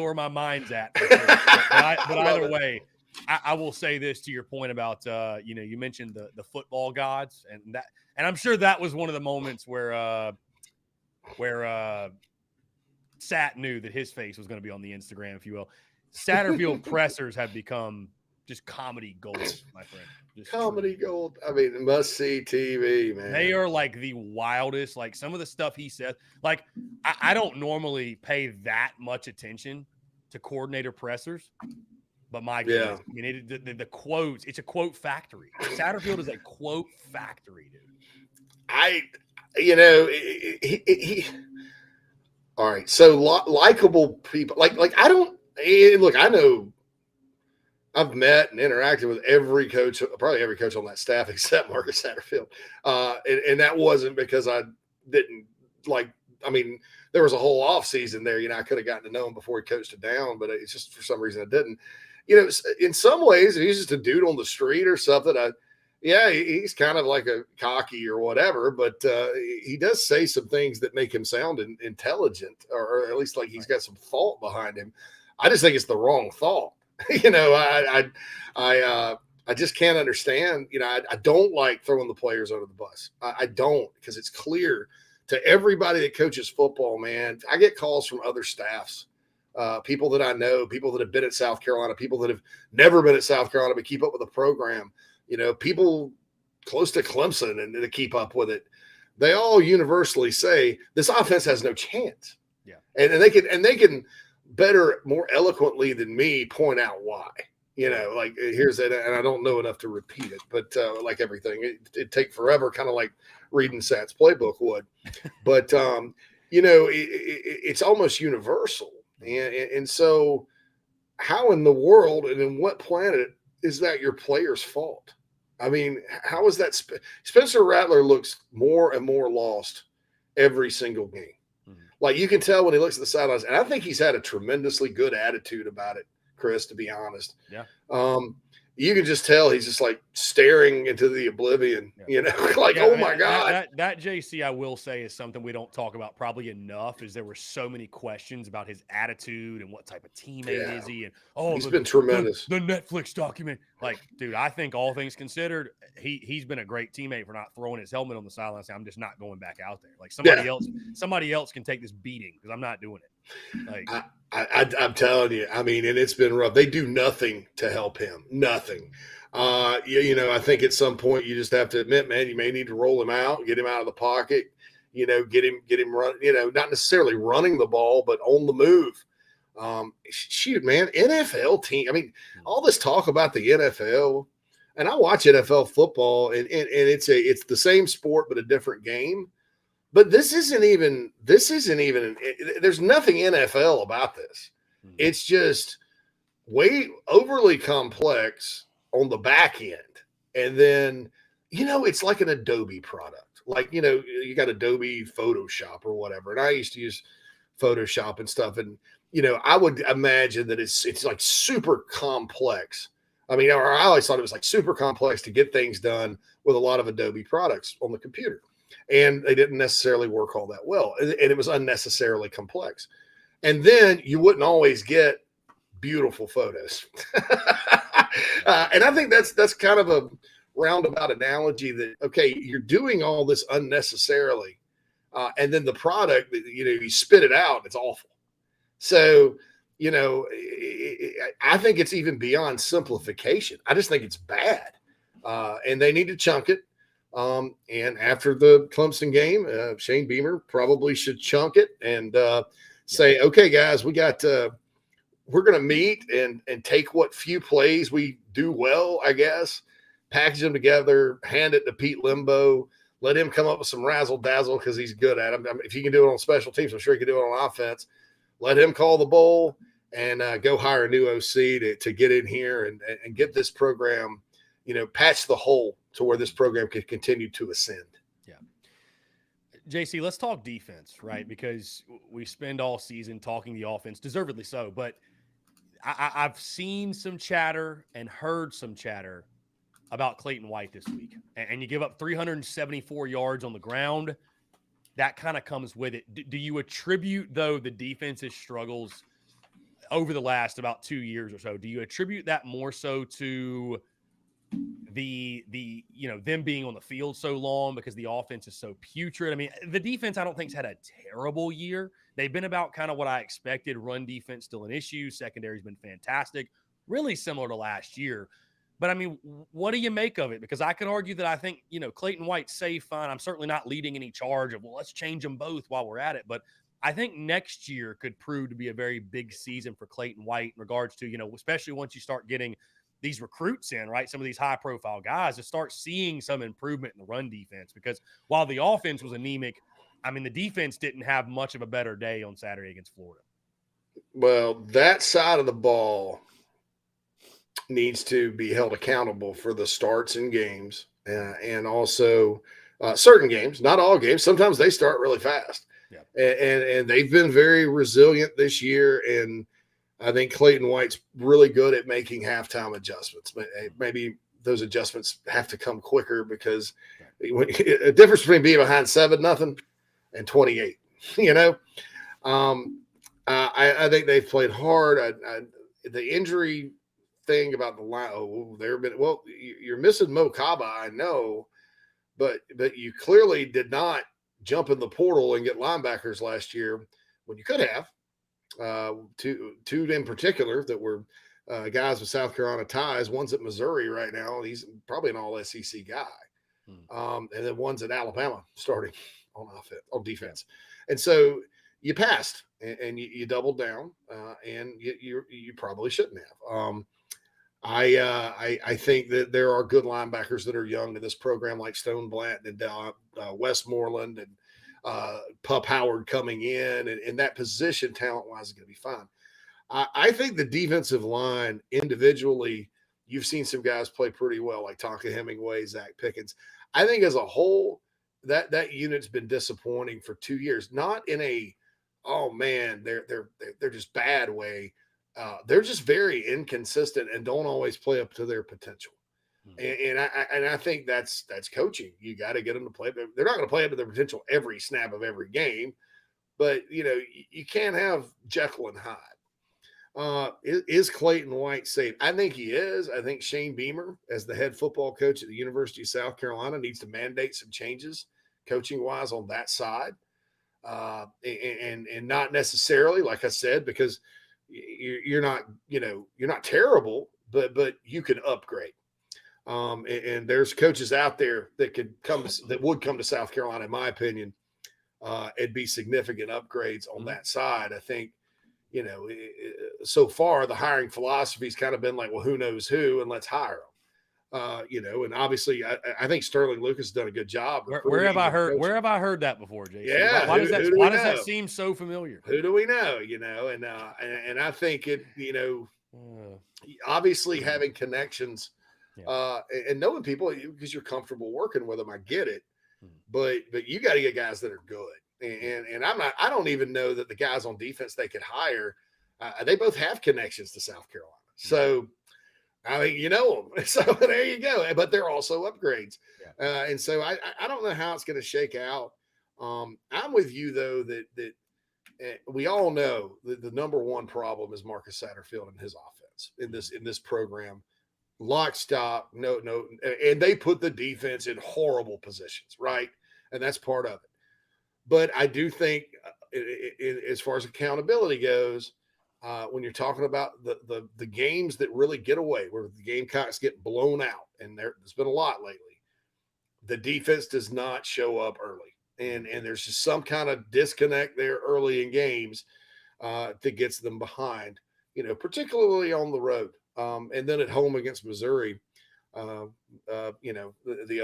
[SPEAKER 1] where my mind's at. But either way, I will say this to your point about you mentioned the football gods, and I'm sure that was one of the moments where Sat knew that his face was going to be on the Instagram, if you will. Satterfield pressers have become just comedy gold, my friend. Just
[SPEAKER 9] comedy gold. I mean, must see TV, man.
[SPEAKER 1] They are like the wildest. Like some of the stuff he says. Like I don't normally pay that much attention to coordinator pressers, but my goodness, I mean, the quotes. It's a quote factory. Satterfield is a quote factory, dude.
[SPEAKER 9] He all right. So likable people, like I don't look. I know I've met and interacted with every coach, probably every coach on that staff except Marcus Satterfield, and that wasn't because I didn't like. I mean, there was a whole off season there. I could have gotten to know him before he coached it down, but it's just for some reason I didn't. In some ways, he's just a dude on the street or something. He's kind of like a cocky or whatever, but he does say some things that make him sound intelligent, or at least like he's got some thought behind him. I just think it's the wrong thought. I just can't understand. I don't like throwing the players under the bus. I don't, because it's clear to everybody that coaches football, man. I get calls from other staffs, people that I know, people that have been at South Carolina, people that have never been at South Carolina but keep up with the program. People close to Clemson and to keep up with it. They all universally say this offense has no chance.
[SPEAKER 1] Yeah,
[SPEAKER 9] and they can better, more eloquently than me, point out why. Like here's that, and I don't know enough to repeat it, but like everything, it'd take forever, kind of like reading Sat's playbook would. But it's almost universal, and so how in the world and in what planet is that your player's fault? I mean, how is that? Spencer Rattler looks more and more lost every single game. Mm-hmm. Like you can tell when he looks at the sidelines, and I think he's had a tremendously good attitude about it, Chris, to be honest.
[SPEAKER 1] Yeah.
[SPEAKER 9] You can just tell he's just like staring into the oblivion, oh my God.
[SPEAKER 1] That JC, I will say, is something we don't talk about probably enough, is there were so many questions about his attitude and what type of teammate is he. And
[SPEAKER 9] he's been tremendous.
[SPEAKER 1] The Netflix document. Like, dude, I think all things considered, he's been a great teammate for not throwing his helmet on the sideline and saying, I'm just not going back out there. Like somebody else can take this beating because I'm not doing it. Like
[SPEAKER 9] I'm telling you, I mean, and it's been rough. They do nothing to help him. Nothing. I think at some point you just have to admit, man, you may need to roll him out, get him out of the pocket, get him run, not necessarily running the ball, but on the move. Shoot, man, NFL team. I mean, all this talk about the NFL, and I watch NFL football, and it's the same sport but a different game. But this isn't even. There's nothing NFL about this. It's just way overly complex on the back end, and then it's like an Adobe product. Like you got Adobe Photoshop or whatever, and I used to use Photoshop and stuff, and I would imagine that it's like super complex. I mean, or I always thought it was like super complex to get things done with a lot of Adobe products on the computer. And they didn't necessarily work all that well. And it was unnecessarily complex. And then you wouldn't always get beautiful photos. And I think that's kind of a roundabout analogy that, okay, you're doing all this unnecessarily. And then the product, you spit it out, it's awful. So, I think it's even beyond simplification. I just think it's bad. And they need to chunk it. And after the Clemson game, Shane Beamer probably should chunk it and say, okay, guys, we're going to meet and take what few plays we do well, I guess, package them together, hand it to Pete Limbo, let him come up with some razzle dazzle because he's good at them. I mean, if he can do it on special teams, I'm sure he can do it on offense. Let him call the bowl and go hire a new OC to get in here and get this program, patch the hole to where this program could continue to ascend.
[SPEAKER 1] Yeah. JC, let's talk defense, right? Because we spend all season talking the offense, deservedly so, but I've seen some chatter and heard some chatter about Clayton White this week. And you give up 374 yards on the ground. That kind of comes with it. Do you attribute, though, the defense's struggles over the last about 2 years or so, do you attribute that more so to the them being on the field so long because the offense is so putrid? I mean, the defense I don't think's had a terrible year. They've been about kind of what I expected. Run defense still an issue. Secondary's been fantastic, really similar to last year. But I mean, what do you make of it? Because I could argue that I think, Clayton White's safe, fine. I'm certainly not leading any charge of, well, let's change them both while we're at it. But I think next year could prove to be a very big season for Clayton White in regards to, especially once you start getting these recruits in, right? Some of these high profile guys to start seeing some improvement in the run defense, because while the offense was anemic, I mean, the defense didn't have much of a better day on Saturday against Florida.
[SPEAKER 9] Well, that side of the ball needs to be held accountable for the starts in games and also certain games, not all games. Sometimes they start really fast. Yeah. And they've been very resilient this year. And I think Clayton White's really good at making halftime adjustments. Maybe those adjustments have to come quicker because a difference between being behind 7-0 and 28, I think they've played hard. The injury thing about the line, you're missing Mo Kaba, I know, but you clearly did not jump in the portal and get linebackers last year when you could have. Two in particular that were guys with South Carolina ties. One's at Missouri right now. He's probably an all-SEC guy. And then one's at Alabama starting on defense. And so you passed and you doubled down and you probably shouldn't have. I think that there are good linebackers that are young in this program, like Stone Blanton and Westmoreland and Pup Howard coming in, and that position talent-wise is going to be fine. I think the defensive line individually, you've seen some guys play pretty well, like Tonka Hemingway, Zach Pickens. I think as a whole, that unit's been disappointing for 2 years. Not in a, oh man, they're just bad way. They're just very inconsistent and don't always play up to their potential. And I think that's coaching. You got to get them to play. They're not going to play up to their potential every snap of every game, but you can't have Jekyll and Hyde. Is Clayton White safe? I think he is. I think Shane Beamer, as the head football coach at the University of South Carolina, needs to mandate some changes coaching wise on that side, and not necessarily, like I said, because you're not terrible, but you can upgrade. And there's coaches out there that would come to South Carolina, in my opinion, and be significant upgrades on that side. I think, so far the hiring philosophy has kind of been like, well, who knows who, and let's hire And obviously I think Sterling Lucas has done a good job.
[SPEAKER 1] Where have I heard that before, Jason?
[SPEAKER 9] Yeah.
[SPEAKER 1] Why does that seem so familiar?
[SPEAKER 9] Who do we know? And I think it, obviously having connections, and knowing people because you're comfortable working with them. I get it, but you got to get guys that are good. And I don't even know that the guys on defense they could hire, they both have connections to South Carolina. So, I mean, you know them. So there you go. But they're also upgrades. Yeah. And so I don't know how it's going to shake out. I'm with you, though, that we all know that the number one problem is Marcus Satterfield and his offense in this program. Lock, stop, no. And they put the defense in horrible positions, right? And that's part of it. But I do think as far as accountability goes, when you're talking about the games that really get away, where the Gamecocks get blown out, and there's been a lot lately, the defense does not show up early. And there's just some kind of disconnect there early in games that gets them behind, particularly on the road. And then at home against Missouri, the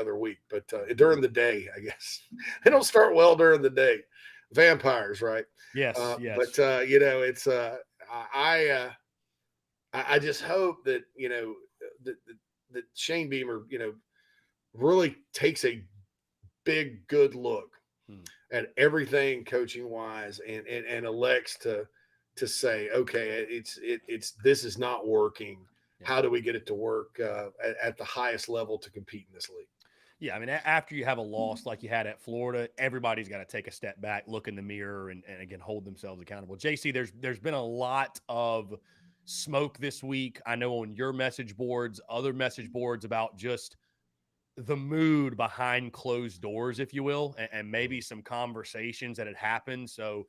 [SPEAKER 9] other week. But during the day, I guess. They don't start well during the day. Vampires, right?
[SPEAKER 1] Yes, yes.
[SPEAKER 9] But, it's I just hope that, that Shane Beamer, really takes a big, good look at everything coaching wise and elects to say, okay, it's this is not working. How do we get it to work at the highest level to compete in this league?
[SPEAKER 1] Yeah, I mean, after you have a loss like you had at Florida, everybody's got to take a step back, look in the mirror, and again, hold themselves accountable. JC, there's been a lot of smoke this week. I know on your message boards, other message boards about just the mood behind closed doors, if you will, and maybe some conversations that had happened. So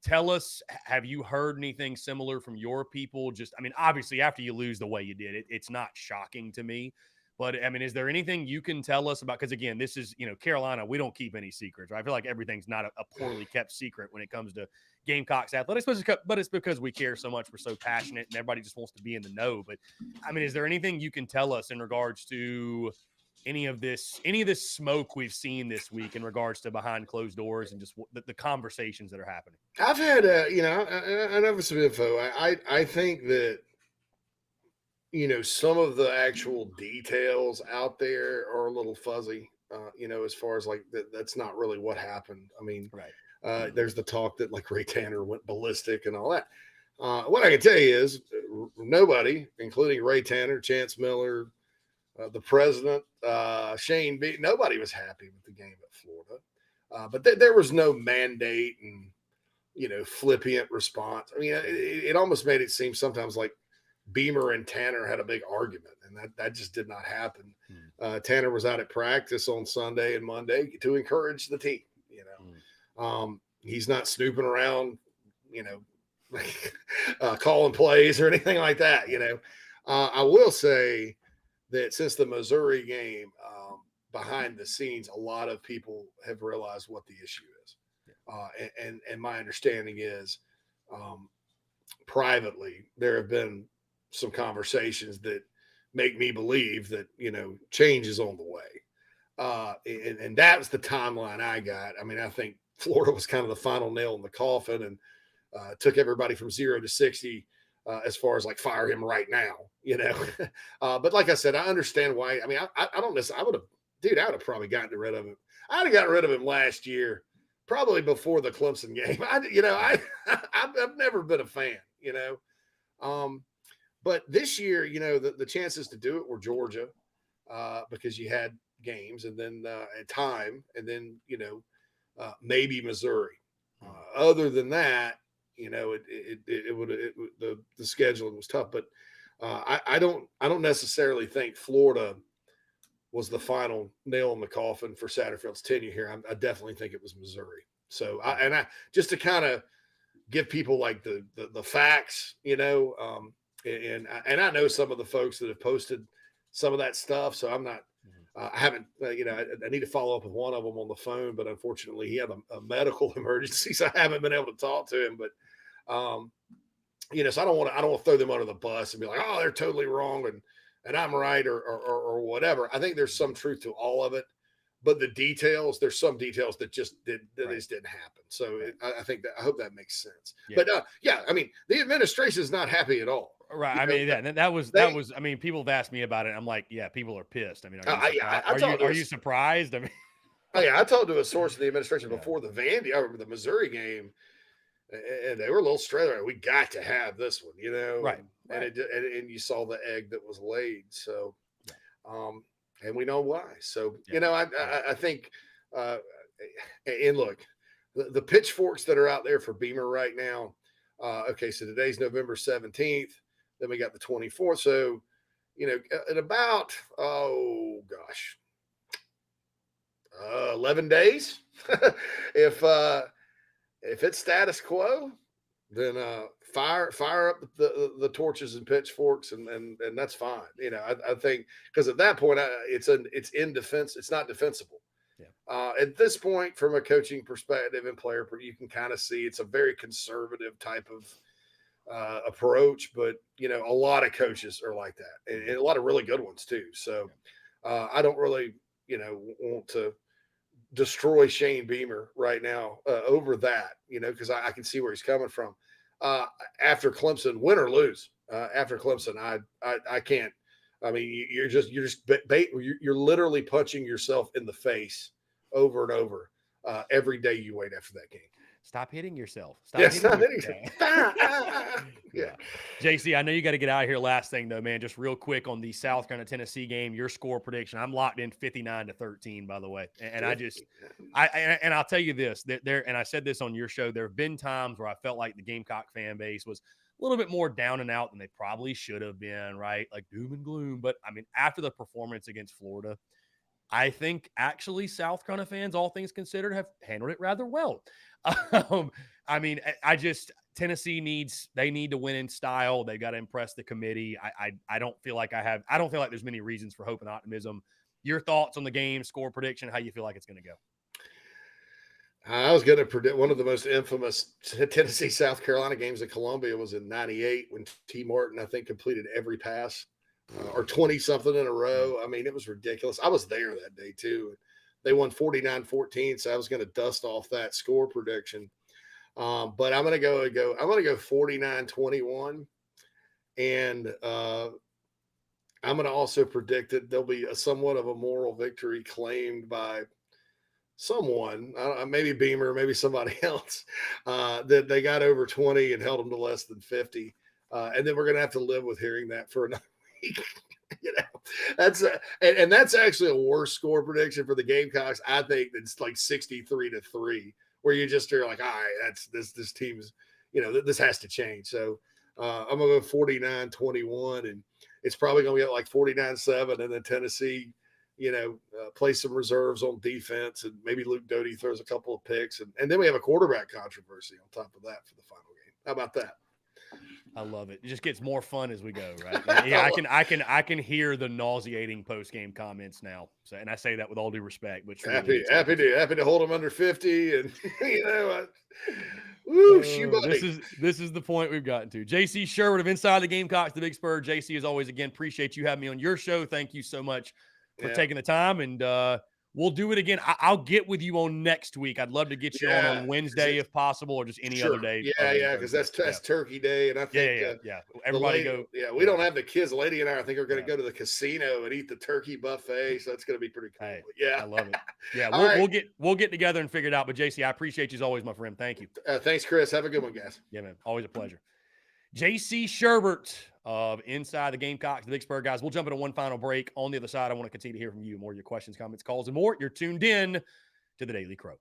[SPEAKER 1] tell us, have you heard anything similar from your people? Obviously, after you lose the way you did, it's not shocking to me. But, I mean, is there anything you can tell us about? Because, again, this is, Carolina, we don't keep any secrets. Right? I feel like everything's not a poorly kept secret when it comes to Gamecocks athletics, but it's because we care so much. We're so passionate, and everybody just wants to be in the know. But, I mean, is there anything you can tell us in regards to any of this smoke we've seen this week in regards to behind closed doors and just the conversations that are happening?
[SPEAKER 9] I've had, I know some info. I think that, some of the actual details out there are a little fuzzy, as far as like that's not really what happened. I mean, right. There's the talk that like Ray Tanner went ballistic and all that. What I can tell you is nobody, including Ray Tanner, Chance Miller, the president, Shane B, nobody was happy with the game at Florida. But there was no mandate and, flippant response. I mean, it almost made it seem sometimes like Beamer and Tanner had a big argument, and that just did not happen. Tanner was out at practice on Sunday and Monday to encourage the team. He's not snooping around, calling plays or anything like that. I will say that since the Missouri game, behind the scenes, a lot of people have realized what the issue is. And my understanding is privately, there have been some conversations that make me believe that, change is on the way. And that was the timeline I got. I mean, I think Florida was kind of the final nail in the coffin and took everybody from 0 to 60 as far as like fire him right now, but like I said, I understand why. I mean, I don't necessarily, I would have probably gotten rid of him. I'd have gotten rid of him last year, probably before the Clemson game. I've never been a fan, but this year, the chances to do it were Georgia because you had games and then time and then, maybe Missouri. Other than that, the scheduling was tough, but I don't necessarily think Florida was the final nail in the coffin for Satterfield's tenure here. I definitely think it was Missouri. So I just to kind of give people like the facts, and I know some of the folks that have posted some of that stuff. So I'm not, I haven't, I need to follow up with one of them on the phone, but unfortunately he had a medical emergency, so I haven't been able to talk to him. But, so I don't want to throw them under the bus and be like, oh, they're totally wrong. and I'm right or whatever. I think there's some truth to all of it, but the details, there's some details that just didn't happen. So I hope that makes sense. Yeah. But I mean, the administration is not happy at all.
[SPEAKER 1] Right. I mean, that was. I mean, people have asked me about it. I'm like, yeah, people are pissed. I mean, are you surprised? I mean,
[SPEAKER 9] I talked to a source in the administration before the Vandy or the Missouri game, and they were a little straight. We got to have this one,
[SPEAKER 1] right?
[SPEAKER 9] And you saw the egg that was laid. So, and we know why. So, I think, and look, the pitchforks that are out there for Beamer right now. Okay, so today's November 17th. Then we got the 24th. So, in about 11 days, if it's status quo, then fire up the torches and pitchforks, and that's fine. I think because at that point it's in defense. It's not defensible. Yeah. At this point, from a coaching perspective and player, you can kind of see it's a very conservative type of approach, but a lot of coaches are like that, and a lot of really good ones too. So I don't really want to destroy Shane Beamer right now over that, because I can see where he's coming from. After Clemson, win or lose, after Clemson, I can't. I mean, you're literally punching yourself in the face over and over every day you wait after that game.
[SPEAKER 1] Stop hitting yourself. Stop hitting yourself. Yeah. JC, I know you got to get out of here. Last thing though, man, just real quick on the South Carolina Tennessee game, your score prediction. I'm locked in 59-13, by the way. And I'll tell you this, and I said this on your show, there have been times where I felt like the Gamecock fan base was a little bit more down and out than they probably should have been, right? Like doom and gloom. But I mean, after the performance against Florida, I think actually South Carolina fans, all things considered, have handled it rather well. I mean, Tennessee needs to win in style. They got to impress the committee. I don't feel like there's many reasons for hope and optimism. Your thoughts on the game, score prediction, how you feel like it's going to go?
[SPEAKER 9] I was going to predict one of the most infamous Tennessee South Carolina games at Columbia was in '98 when T. Martin, I think, completed every pass. Or 20 something in a row. I mean, it was ridiculous. I was there that day too. They won 49-14, so I was going to dust off that score prediction. But I'm going to go 49-21, and I'm going to also predict that there'll be somewhat of a moral victory claimed by someone, maybe Beamer, maybe somebody else, that they got over 20 and held them to less than 50. And then we're going to have to live with hearing that for another week. That's actually a worse score prediction for the Gamecocks. I think it's like 63-3, where you just are like, all right, that's this team's, this has to change. So I'm gonna go 49-21, and it's probably gonna be at like 49-7, and then Tennessee, play some reserves on defense, and maybe Luke Doty throws a couple of picks, and then we have a quarterback controversy on top of that for the final game. How about that?
[SPEAKER 1] I love it. It just gets more fun as we go, right? Yeah, I can hear the nauseating post game comments now. So, and I say that with all due respect, but
[SPEAKER 9] happy to hold them under 50, and
[SPEAKER 1] this is the point we've gotten to. JC Sherwood of Inside the Gamecocks, the Big Spur. JC, as always, again, appreciate you having me on your show. Thank you so much for taking the time, and we'll do it again. I'll get with you on next week. I'd love to get you on Wednesday if possible, or just any other day.
[SPEAKER 9] Yeah, because that's Turkey Day, and I think
[SPEAKER 1] everybody
[SPEAKER 9] we don't have the kids. The lady and I think are going to go to the casino and eat the turkey buffet, so it's going to be pretty cool.
[SPEAKER 1] Hey, I love it. Yeah, we'll get together and figure it out. But JC, I appreciate you as always, my friend. Thank you.
[SPEAKER 9] Thanks, Chris. Have a good one, guys.
[SPEAKER 1] Yeah, man. Always a pleasure. JC Sherbert of Inside the Gamecocks, the Big Spur, guys. We'll jump into one final break. On the other side, I want to continue to hear from you. More of your questions, comments, calls, and more. You're tuned in to the Daily Crow.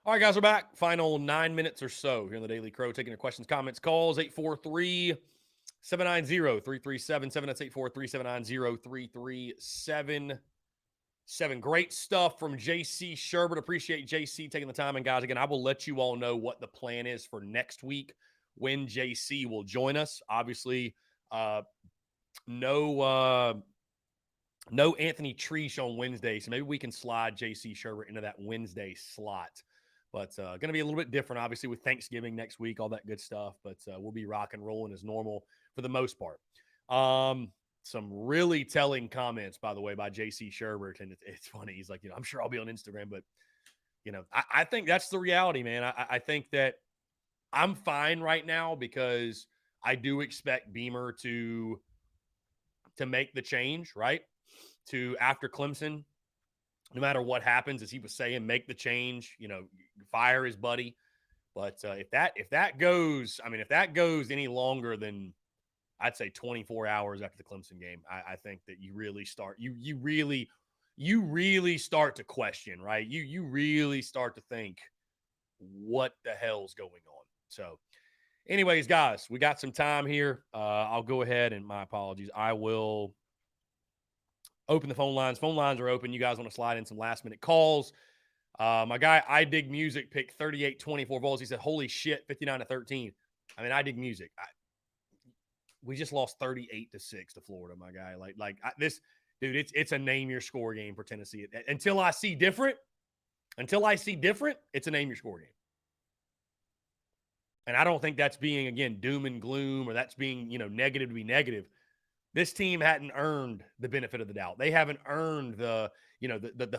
[SPEAKER 1] All right, guys, we're back. Final 9 minutes or so here in the Daily Crow, taking your questions, comments, calls. 843-790-3377. That's 843-790-3377. Great stuff from JC Sherbert. Appreciate JC taking the time. And guys, again, I will let you all know what the plan is for next week when JC will join us. Obviously, no Anthony Treesh on Wednesday, so maybe we can slide JC Sherbert into that Wednesday slot. But going to be a little bit different, obviously, with Thanksgiving next week, all that good stuff. But we'll be rock and rolling as normal for the most part. Some really telling comments, by the way, by JC Sherbert. And it's funny. He's like, I'm sure I'll be on Instagram. But, I think that's the reality, man. I think that I'm fine right now because I do expect Beamer to make the change, right? To after Clemson, no matter what happens, as he was saying, make the change, fire his buddy. But if that goes any longer than I'd say 24 hours after the Clemson game, I think that you really start to question, right? You really start to think what the hell's going on. So anyways, guys, we got some time here. I'll go ahead and my apologies. I will open the phone lines. Phone lines are open. You guys want to slide in some last-minute calls. My guy, I Dig Music, picked 38-24 volts. He said, holy shit, 59-13. I mean, I Dig Music. We just lost 38-6 to Florida, my guy. This, dude, it's a name-your-score game for Tennessee. Until I see different, it's a name-your-score game. And I don't think that's being, again, doom and gloom or that's being, negative to be negative. This team hadn't earned the benefit of the doubt. They haven't earned the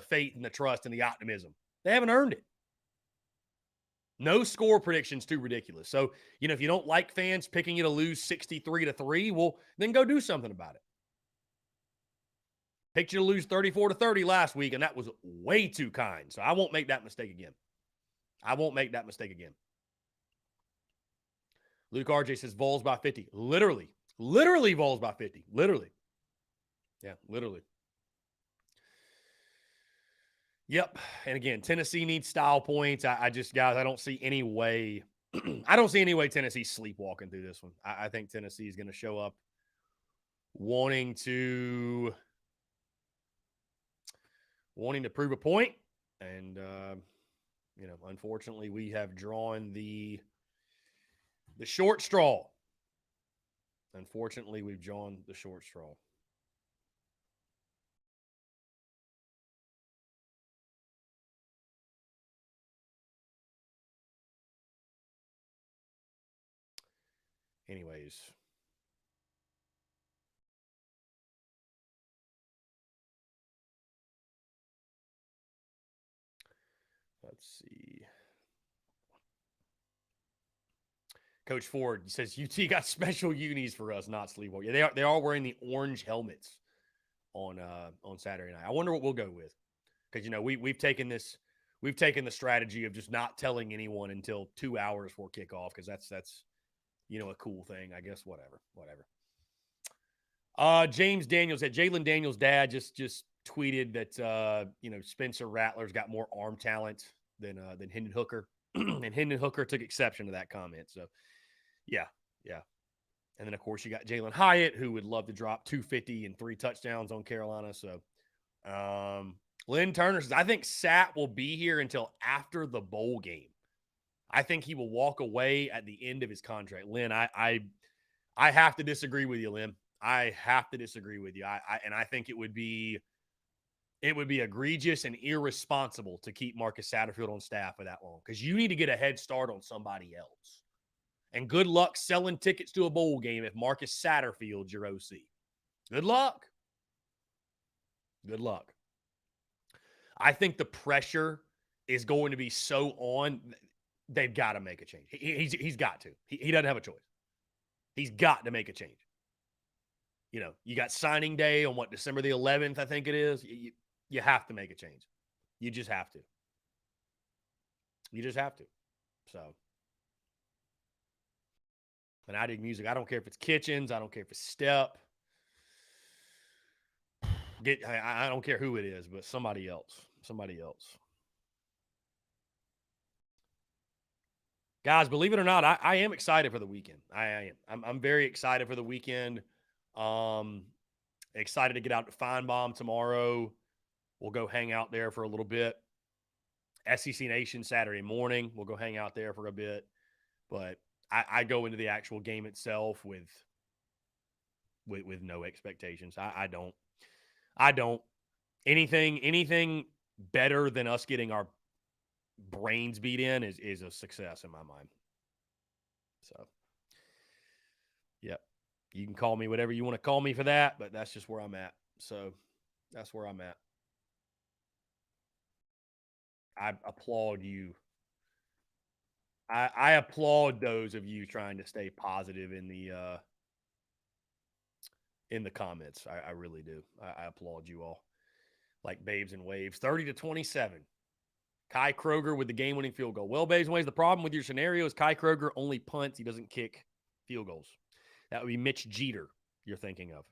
[SPEAKER 1] faith and the trust and the optimism. They haven't earned it. No score predictions too ridiculous. So, if you don't like fans picking you to lose 63-3, well, then go do something about it. Picked you to lose 34-30 last week, and that was way too kind. So I won't make that mistake again. Luke RJ says Vols by 50. Literally Vols by 50. Literally. Yeah, literally. Yep. And again, Tennessee needs style points. I don't see any way. I don't see any way Tennessee's sleepwalking through this one. I think Tennessee is going to show up wanting to prove a point. And, unfortunately, we have drawn the short straw. Unfortunately, we've drawn the short straw. Anyways. Let's see. Coach Ford says UT got special unis for us, not sleepwalk. Yeah, they are wearing the orange helmets on Saturday night. I wonder what we'll go with, because we've taken the strategy of just not telling anyone until 2 hours before kickoff, because that's a cool thing, I guess. Whatever. James Daniels said Jalen Daniels' dad just tweeted that Spencer Rattler's got more arm talent than Hendon Hooker, and Hendon Hooker took exception to that comment. So, yeah. And then of course you got Jalen Hyatt, who would love to drop 250 and 3 touchdowns on Carolina. So, Lynn Turner says I think Sat will be here until after the bowl game. I think he will walk away at the end of his contract. Lynn, I have to disagree with you, Lynn. I have to disagree with you. I think it would be egregious and irresponsible to keep Marcus Satterfield on staff for that long, because you need to get a head start on somebody else. And good luck selling tickets to a bowl game if Marcus Satterfield's your OC. Good luck. I think the pressure is going to be so on. They've got to make a change. He's got to. He doesn't have a choice. He's got to make a change. You got signing day on December the 11th, I think it is. You have to make a change. You just have to. So, and I Dig Music. I don't care if it's Kitchens. I don't care if it's Step. I don't care who it is, but somebody else. Guys, believe it or not, I am excited for the weekend. I am. I'm very excited for the weekend. Excited to get out to Feinbaum tomorrow. We'll go hang out there for a little bit. SEC Nation Saturday morning. We'll go hang out there for a bit. But I go into the actual game itself with no expectations. I don't. Anything better than us getting our brains beat in is a success in my mind. So, yep. You can call me whatever you want to call me for that, but that's just where I'm at. So, that's where I'm at. I applaud you. I applaud those of you trying to stay positive in the comments. I really do. I applaud you all. Like babes and waves. 30-27. Kai Kroger with the game-winning field goal. Well, babes and waves, the problem with your scenario is Kai Kroger only punts. He doesn't kick field goals. That would be Mitch Jeter you're thinking of.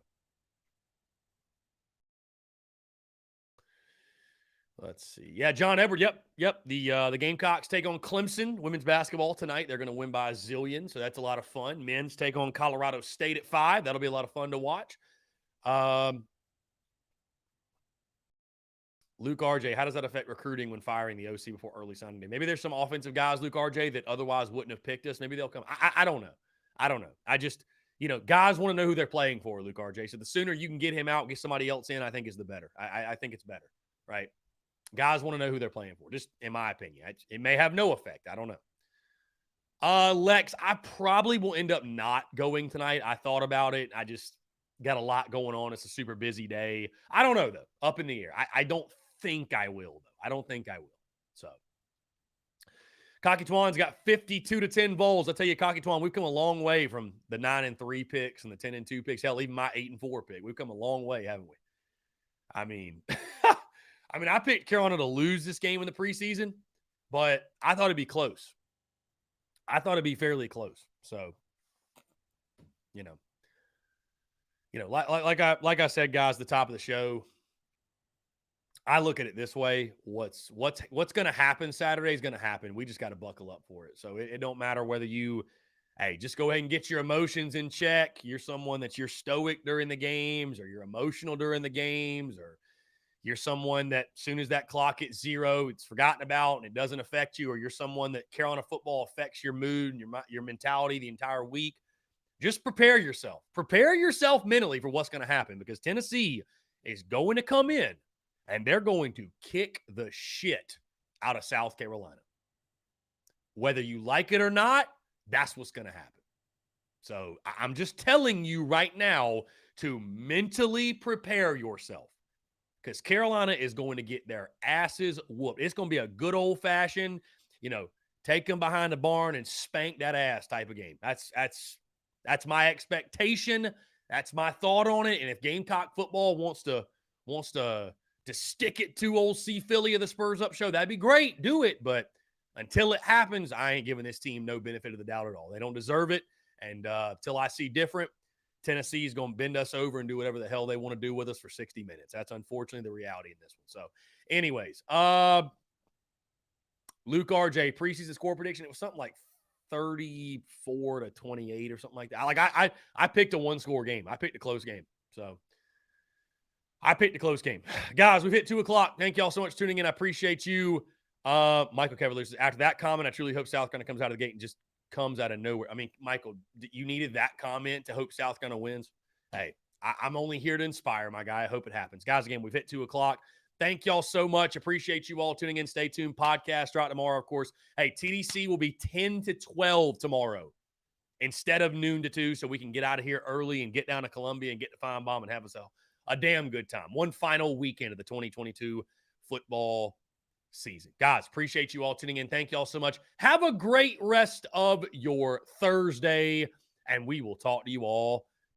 [SPEAKER 1] Let's see. Yeah, John Edward. Yep. The Gamecocks take on Clemson women's basketball tonight. They're going to win by a zillion, so that's a lot of fun. Men's take on Colorado State at 5. That'll be a lot of fun to watch. Luke RJ, how does that affect recruiting when firing the OC before early signing day? Maybe there's some offensive guys, Luke RJ, that otherwise wouldn't have picked us. Maybe they'll come. I don't know. I just, guys want to know who they're playing for, Luke RJ. So the sooner you can get him out, get somebody else in, I think is the better. I think it's better, right? Guys want to know who they're playing for, just in my opinion. It may have no effect. I don't know. Lex, I probably will end up not going tonight. I thought about it. I just got a lot going on. It's a super busy day. I don't know, though. Up in the air. I don't think I will, though. I don't think I will. So, Cocky Twan's got 52-10 bowls. I tell you, Cocky Twan, we've come a long way from the 9-3 picks and the 10-2 picks. Hell, even my 8-4 pick. We've come a long way, haven't we? I mean, I picked Carolina to lose this game in the preseason, but I thought it'd be close. I thought it'd be fairly close. So, like I said, guys, the top of the show, I look at it this way. What's going to happen Saturday is going to happen. We just got to buckle up for it. So it don't matter whether just go ahead and get your emotions in check. You're someone you're stoic during the games, or you're emotional during the games, or you're someone that as soon as that clock hits 0, it's forgotten about and it doesn't affect you, or you're someone that Carolina football affects your mood and your mentality the entire week. Just prepare yourself. Prepare yourself mentally for what's going to happen, because Tennessee is going to come in and they're going to kick the shit out of South Carolina. Whether you like it or not, that's what's going to happen. So I'm just telling you right now to mentally prepare yourself, because Carolina is going to get their asses whooped. It's going to be a good old-fashioned, take them behind the barn and spank that ass type of game. That's my expectation. That's my thought on it. And if Gamecock football wants to stick it to old C Philly of the Spurs Up show, that'd be great. Do it. But until it happens, I ain't giving this team no benefit of the doubt at all. They don't deserve it. And until I see different, Tennessee is going to bend us over and do whatever the hell they want to do with us for 60 minutes. That's unfortunately the reality in this one. So anyways, Luke RJ, preseason score prediction, it was something like 34-28 or something like that. I picked a one-score game. I picked a close game. So I picked a close game. Guys, we've hit 2 o'clock. Thank y'all so much for tuning in. I appreciate you. Michael Cavalier says, after that comment, I truly hope South Carolina comes out of the gate and just comes out of nowhere. I mean, Michael, you needed that comment to hope South Carolina wins. Hey, I'm only here to inspire, my guy. I hope it happens. Guys, again, we've hit 2 o'clock. Thank y'all so much. Appreciate you all tuning in. Stay tuned. Podcast drop tomorrow, of course. Hey, TDC will be 10-12 tomorrow instead of noon to 2, so we can get out of here early and get down to Columbia and get to Feinbaum and have us a damn good time. One final weekend of the 2022 football season. Guys, appreciate you all tuning in. Thank y'all so much. Have a great rest of your Thursday, and we will talk to you all